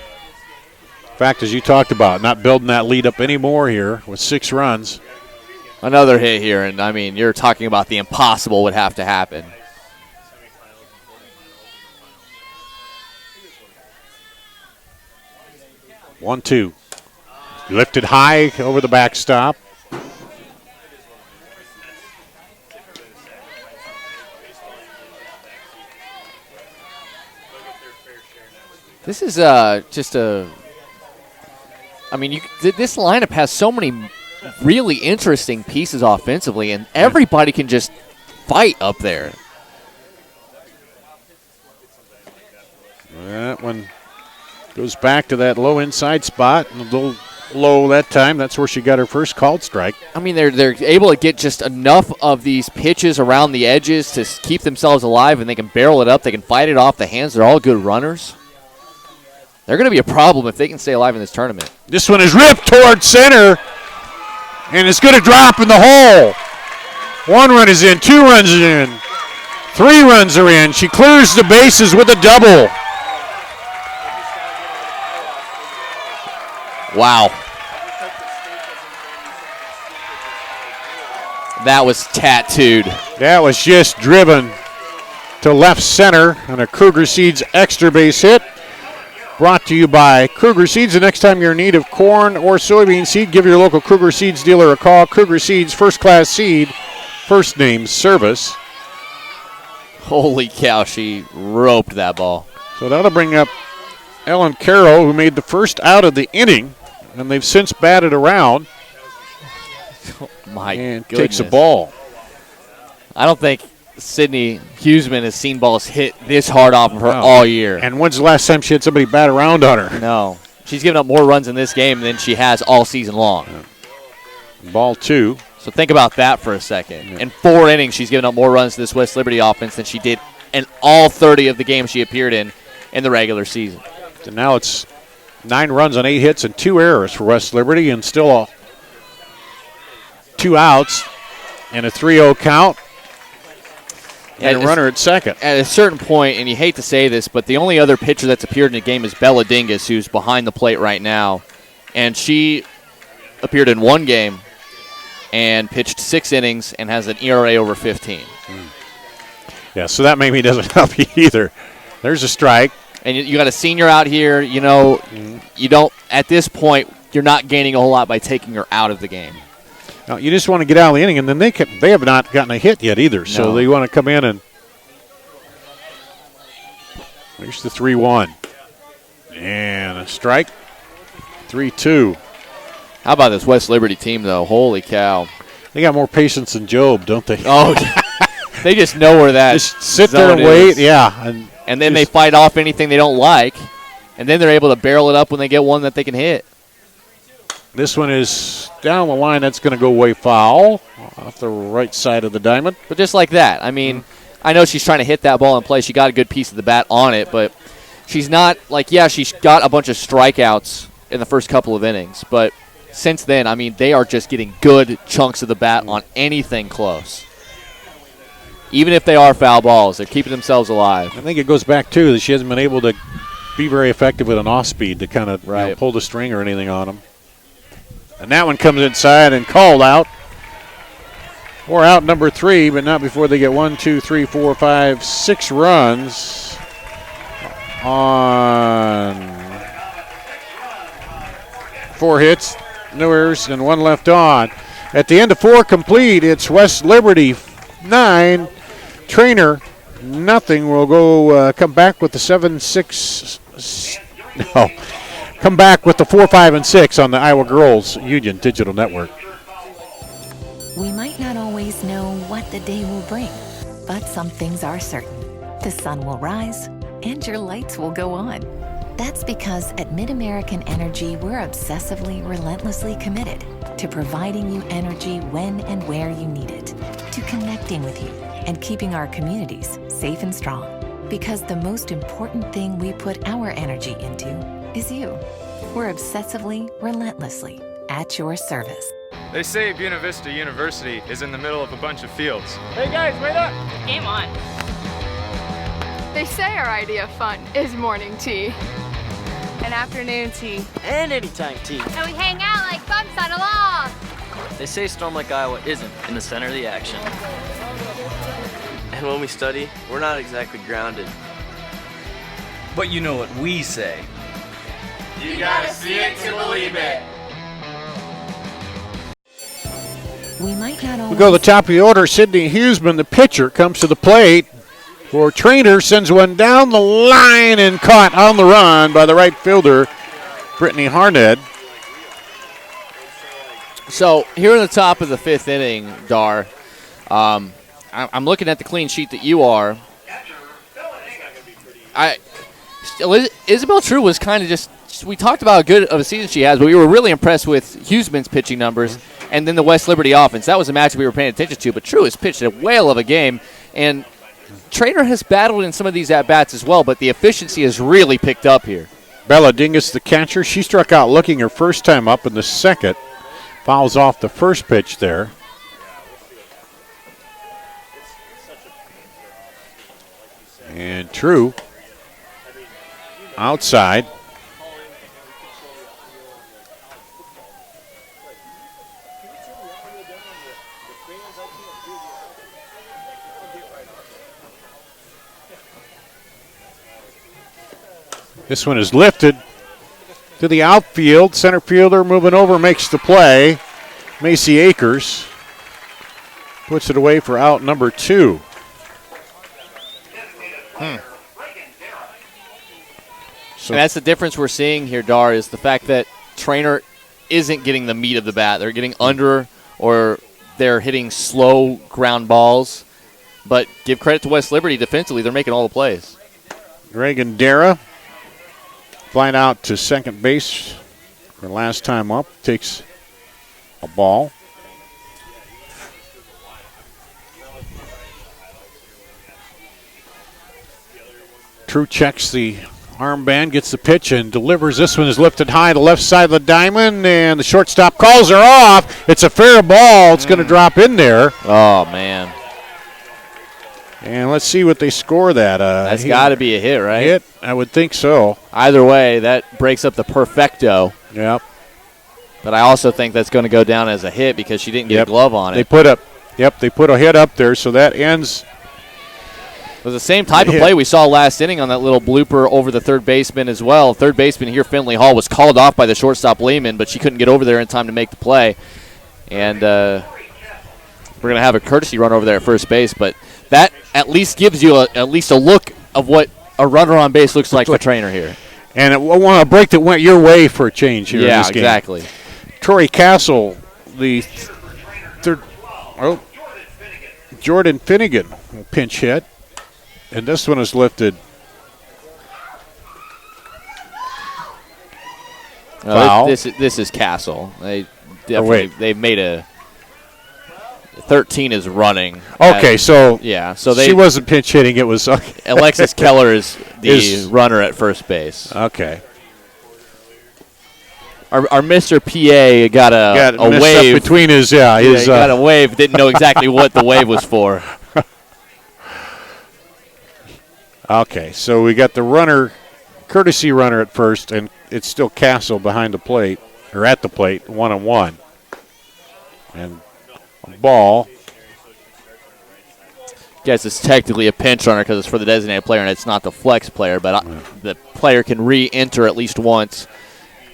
fact, as you talked about, not building that lead up anymore here with 6 runs. Another hit here, and, I mean, you're talking about the impossible would have to happen. One, 2. Lifted high over the backstop. This is just a – I mean, this lineup has so many really interesting pieces offensively, and everybody can just fight up there. That one goes back to that low inside spot, and a little low that time. That's where she got her first called strike. I mean, they're able to get just enough of these pitches around the edges to keep themselves alive, and they can barrel it up. They can fight it off the hands. They're all good runners. They're going to be a problem if they can stay alive in this tournament. This one is ripped toward center, and it's going to drop in the hole. 1 run is in, 2 runs in, 3 runs are in. She clears the bases with a double. Wow. That was tattooed. That was just driven to left center on a Kruger Seeds extra base hit. Brought to you by Kruger Seeds. The next time you're in need of corn or soybean seed, give your local Kruger Seeds dealer a call. Kruger Seeds, first-class seed, first name service. Holy cow, she roped that ball. So that'll bring up Ellen Carroll, who made the first out of the inning, and they've since batted around. My and goodness. Takes a ball. I don't think Sydney Huseman has seen balls hit this hard off of her all year. And when's the last time she had somebody bat around on her? No. She's given up more runs in this game than she has all season long. Ball 2. So think about that for a second. In 4 innings, she's given up more runs to this West Liberty offense than she did in all 30 of the games she appeared in the regular season. So now it's 9 runs on 8 hits and 2 errors for West Liberty, and still 2 outs and a 3-0 count. And a runner at second. At a certain point, and you hate to say this, but the only other pitcher that's appeared in the game is Bella Dingus, who's behind the plate right now. And she appeared in 1 game and pitched 6 innings and has an ERA over 15. Yeah, so that maybe doesn't help you either. There's a strike. And you got a senior out here. You know, you don't, at this point, you're not gaining a whole lot by taking her out of the game. Now, you just want to get out of the inning, and then they have not gotten a hit yet either. So they want to come in and there's the 3-1. And a strike. 3-2. How about this West Liberty team, though? Holy cow. They got more patience than Job, don't they? Oh, they just know where that just sit there and wait, yeah. And then they fight off anything they don't like, and then they're able to barrel it up when they get one that they can hit. This one is down the line. That's going to go way foul off the right side of the diamond. But just like that, I mean, I know she's trying to hit that ball in play. She got a good piece of the bat on it, but she's not like, yeah, she's got a bunch of strikeouts in the first couple of innings. But since then, I mean, they are just getting good chunks of the bat on anything close. Even if they are foul balls, they're keeping themselves alive. I think it goes back, too, that she hasn't been able to be very effective with an off-speed to kind of pull the string or anything on them. And that one comes inside and called out. Or out number 3, but not before they get 1, 2, 3, 4, 5, 6 runs on 4 hits, no errors, and 1 left on. At the end of 4 complete, it's West Liberty 9, Treynor nothing. We'll go come back with the 7-6. No, come back with the 4, 5, and 6 on the Iowa Girls Union Digital Network. We might not always know what the day will bring, but some things are certain. The sun will rise and your lights will go on. That's because at Mid-American Energy, we're obsessively, relentlessly committed to providing you energy when and where you need it, to connecting with you and keeping our communities safe and strong. Because the most important thing we put our energy into is you. We're obsessively, relentlessly at your service. They say Buena Vista University is in the middle of a bunch of fields. Hey guys, wait up! Game on. They say our idea of fun is morning tea, and afternoon tea, and anytime tea. And we hang out like bumps on a log. They say Storm Lake, Iowa isn't in the center of the action. And when we study, we're not exactly grounded. But you know what we say. You gotta see it to believe it. We might not always. We go to the top of the order. Sydney Huseman, the pitcher, comes to the plate for Treynor, sends one down the line and caught on the run by the right fielder, Brittany Harned. So here in the top of the 5th inning, Dar, I'm looking at the clean sheet that you are. Isabel True was kind of just, we talked about how good of a season she has, but we were really impressed with Huseman's pitching numbers and then the West Liberty offense. That was a match we were paying attention to, but True has pitched a whale of a game, and Treynor has battled in some of these at-bats as well, but the efficiency has really picked up here. Bella Dingus, the catcher, she struck out looking her first time up in the second. Fouls off the first pitch there. And True outside. This one is lifted to the outfield. Center fielder moving over, makes the play. Macy Akers puts it away for out number 2. So and that's the difference we're seeing here, Dar, is the fact that Treynor isn't getting the meat of the bat. They're getting under, or they're hitting slow ground balls. But give credit to West Liberty defensively. They're making all the plays. Reagan Dara flying out to second base for last time up. Takes a ball. True checks the armband, gets the pitch, and delivers. This one is lifted high to the left side of the diamond, and the shortstop calls her off. It's a fair ball. It's going to drop in there. Oh, man. And let's see what they score that. That's got to be a hit, right? Hit, I would think so. Either way, that breaks up the perfecto. Yep. But I also think that's going to go down as a hit because she didn't get a glove on it. They put a hit up there, so that ends. It was the same type of play we saw last inning on that little blooper over the third baseman as well. Third baseman here, Finley Hall, was called off by the shortstop Lehman, but she couldn't get over there in time to make the play. And we're going to have a courtesy run over there at first base, but that at least gives you at least a look of what a runner on base looks like for Treynor here. And I want a break that went your way for a change here in this game. Yeah, exactly. Troy Castle, the third. Oh, Jordan Finnegan will pinch hit. And this one is lifted. Foul. This is Castle. They definitely they've made a 13 is running. Okay, so she wasn't pinch hitting. It was Alexis Keller is the runner at first base. Okay. Our Mr. PA got a wave between his he got a wave. Didn't know exactly what the wave was for. Okay, so we got the runner, courtesy runner at first, and it's still Castle behind the plate, or at the plate, 1-1. And a ball. Guess it's technically a pinch runner because it's for the designated player and it's not the flex player, but the player can re-enter at least once,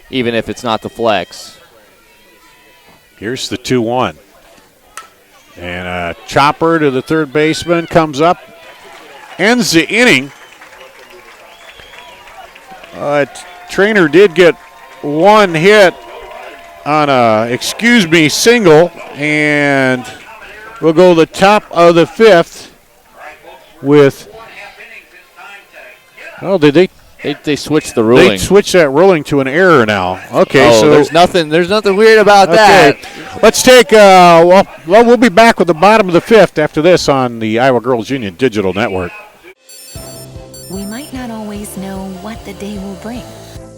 even if it's not the flex. Here's the 2-1. And a chopper to the third baseman comes up, ends the inning. Treynor did get one hit on a single, and we'll go the top of the fifth with. Oh, did they switched the ruling? They switched that ruling to an error now. Okay, so there's nothing weird about that. Let's take. We'll be back with the bottom of the fifth after this on the Iowa Girls Union Digital Network. We might not always know what the day will bring,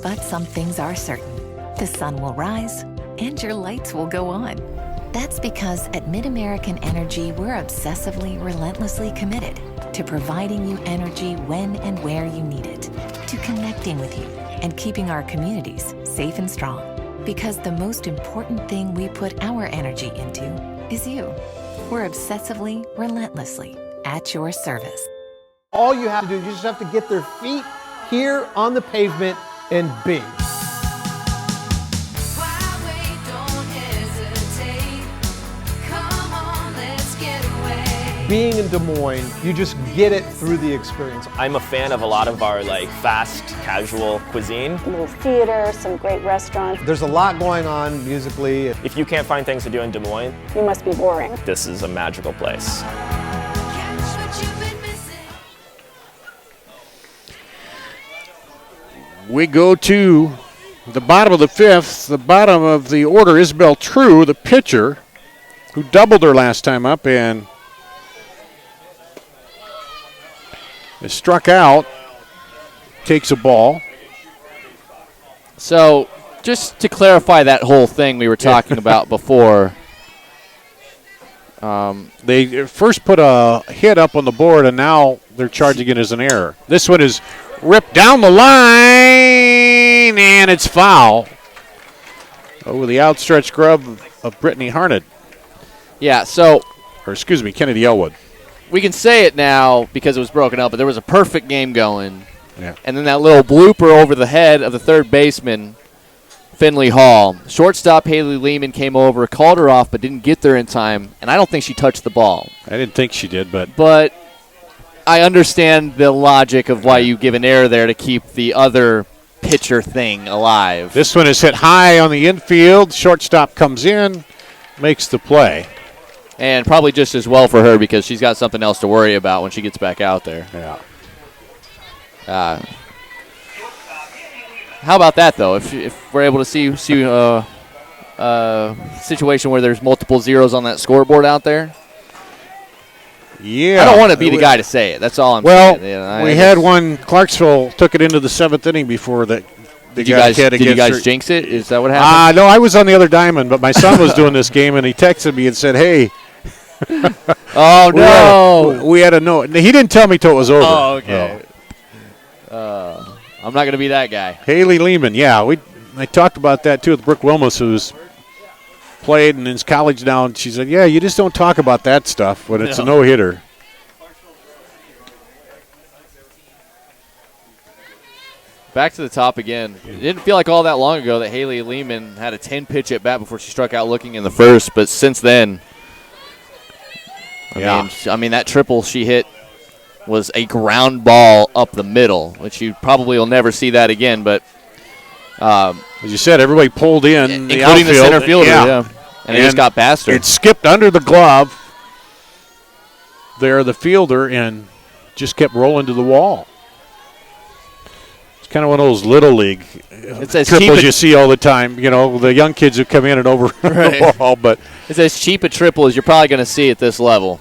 but some things are certain. The sun will rise and your lights will go on. That's because at MidAmerican Energy, we're obsessively, relentlessly committed to providing you energy when and where you need it, to connecting with you and keeping our communities safe and strong. Because the most important thing we put our energy into is you. We're obsessively, relentlessly at your service. All you have to do is you just have to get their feet here on the pavement and bing. Being in Des Moines, you just get it through the experience. I'm a fan of a lot of our fast, casual cuisine. A little theater, some great restaurants. There's a lot going on musically. If you can't find things to do in Des Moines, you must be boring. This is a magical place. We go to the bottom of the fifth. The bottom of the order, Isabel True, the pitcher, who doubled her last time up and is struck out, takes a ball. So just to clarify that whole thing we were talking about before. They first put a hit up on the board, and now they're charging it as an error. This one is ripped down the line, and it's foul. Over the outstretched glove of Brittany Harnett. Yeah, so. Or excuse me, Kennedy Elwood. We can say it now because it was broken up, but there was a perfect game going. Yeah. And then that little blooper over the head of the third baseman, Finley Hall. Shortstop Haley Lehman came over, called her off, but didn't get there in time, and I don't think she touched the ball. I didn't think she did, but I understand the logic of why you give an error there to keep the other pitcher thing alive. This one is hit high on the infield. Shortstop comes in, makes the play. And probably just as well for her because she's got something else to worry about when she gets back out there. Yeah. How about that, though? If we're able to see a situation where there's multiple zeros on that scoreboard out there. Yeah. I don't want to be the guy to say it. That's all I'm saying. Well, we had one. Clarksville took it into the seventh inning before that. Did you guys jinx it? Is that what happened? No, I was on the other diamond, but my son was doing this game, and he texted me and said, hey. Oh, no. We had a no. He didn't tell me till it was over. Oh, okay. I'm not going to be that guy. Haley Lehman, yeah. I talked about that, too, with Brooke Wilmus, who's played and is college now. And she said, yeah, you just don't talk about that stuff when it's a no-hitter. Back to the top again. It didn't feel like all that long ago that Haley Lehman had a 10-pitch at bat before she struck out looking in the first, but since then, I mean that triple she hit was a ground ball up the middle, which you probably will never see that again. But as you said, everybody pulled in, including the center fielder, and it just got past her. It skipped under the glove there, the fielder, and just kept rolling to the wall. It's kind of one of those little league triples you see all the time. You know, the young kids who come in and over the wall. But it's as cheap a triple as you're probably going to see at this level.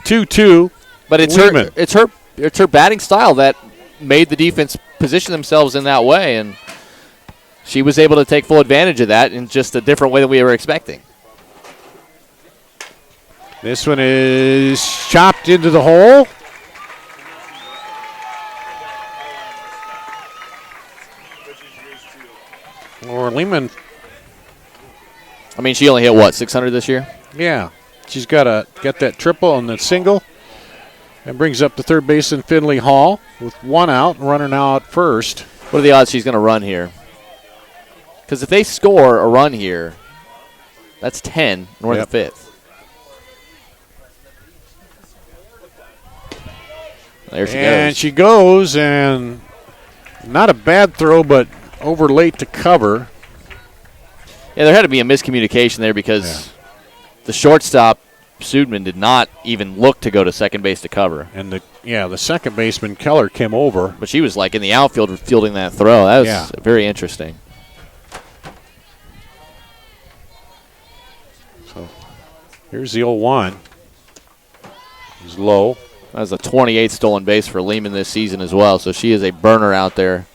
2-2. But it's her batting style that made the defense position themselves in that way, and she was able to take full advantage of that in just a different way than we were expecting. This one is chopped into the hole. Or Lehman. I mean, she only hit, what, 600 this year? Yeah. She's got that triple and the single. And brings up the third baseman, Finley Hall, with one out, runner now at first. What are the odds she's going to run here? Because if they score a run here, that's 10, north of fifth. There she goes. And she goes, and not a bad throw, but over late to cover. Yeah, there had to be a miscommunication there because the shortstop, Sudman, did not even look to go to second base to cover. And the second baseman, Keller, came over. But she was like in the outfield fielding that throw. That was very interesting. So here's the 0-1. He's low. That was a 28th stolen base for Lehman this season as well. So she is a burner out there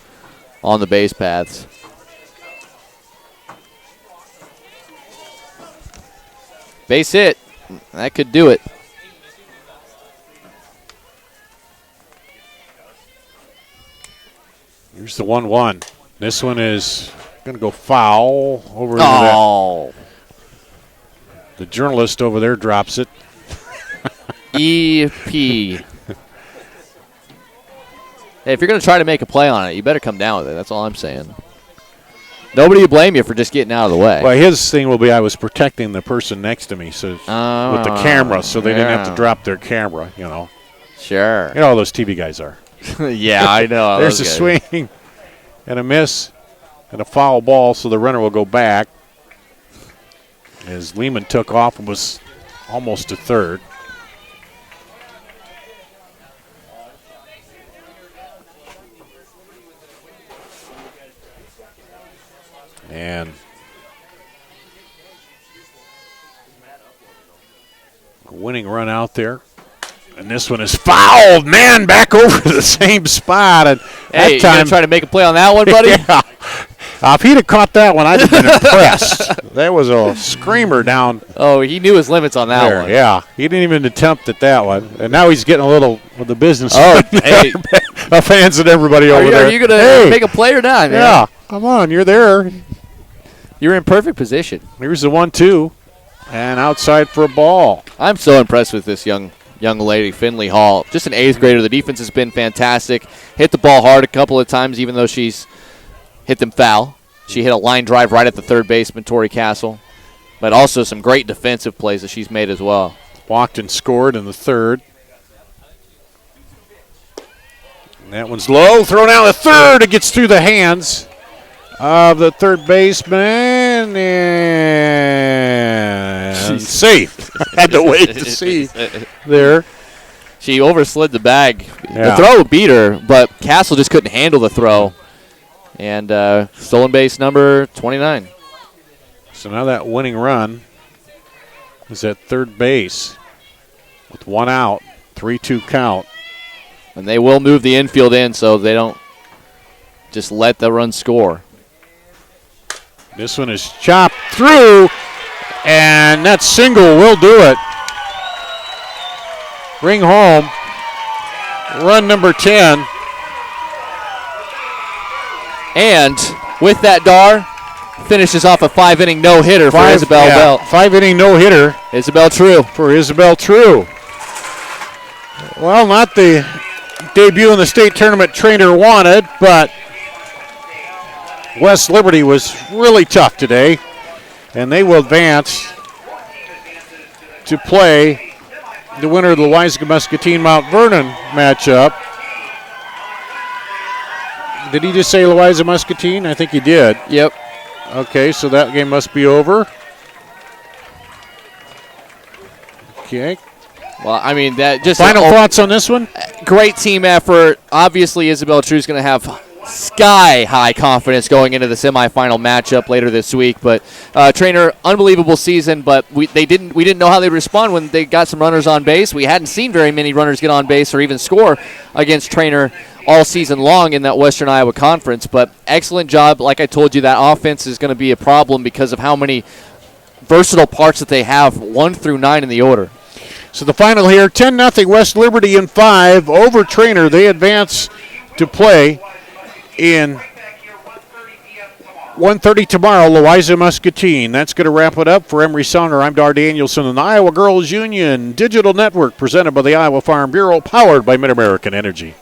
on the base paths. Base hit. That could do it. Here's the 1-1. This one is going to go foul over into that. The journalist over there drops it. EP. Hey, if you're going to try to make a play on it, you better come down with it. That's all I'm saying. Nobody will blame you for just getting out of the way. Well, his thing will be I was protecting the person next to me with the camera, so they didn't have to drop their camera, you know. Sure. You know how those TV guys are. Yeah, I know. There's a swing and a miss and a foul ball, so the runner will go back as Lehman took off and was almost to third. And a winning run out there. And this one is fouled. Man, back over to the same spot. And hey, that time, you gonna try to make a play on that one, buddy? Yeah. If he'd have caught that one, I'd have been impressed. That was a screamer down. Oh, he knew his limits on that one. Yeah, he didn't even attempt at that one. And now he's getting a little with the business. Oh, hey. Fans and everybody over there. Are you going to make a play or not, man? Yeah, come on, you're there. You're in perfect position. Here's the 1-2, and outside for a ball. I'm so impressed with this young lady, Finley Hall. Just an 8th grader. The defense has been fantastic. Hit the ball hard a couple of times, even though she's hit them foul. She hit a line drive right at the third baseman, Tori Castle. But also some great defensive plays that she's made as well. Walked and scored in the third. And that one's low. Thrown out the third. It gets through the hands of the third baseman. And safe. Had to wait to see there. She overslid the bag. Yeah. The throw beat her, but Castle just couldn't handle the throw. And stolen base number 29. So now that winning run is at third base with one out, 3-2 count. And they will move the infield in so they don't just let the run score. This one is chopped through, and that single will do it. Bring home run number 10. And with that, Dar finishes off a 5-inning no-hitter for Isabel Bell. 5-inning no-hitter. Isabel True. For Isabel True. Well, not the debut in the state tournament Treynor wanted, but West Liberty was really tough today, and they will advance to play the winner of the Louisa-Muscatine-Mount Vernon matchup. Did he just say Louisa-Muscatine? I think he did. Yep. Okay, so that game must be over. Okay. Well, I mean, that just final thoughts on this one? Great team effort. Obviously, Isabel True's going to have sky-high confidence going into the semifinal matchup later this week. But Treynor, unbelievable season, but we didn't know how they'd respond when they got some runners on base. We hadn't seen very many runners get on base or even score against Treynor all season long in that Western Iowa Conference. But excellent job. Like I told you, that offense is going to be a problem because of how many versatile parts that they have, 1 through 9 in the order. So the final here, 10-0 West Liberty in 5 over Treynor. They advance to play in 1:30 tomorrow, Louisa Muscatine. That's going to wrap it up for Emery Songer. I'm Dar Danielson, and the Iowa Girls Union Digital Network presented by the Iowa Farm Bureau, powered by Mid-American Energy.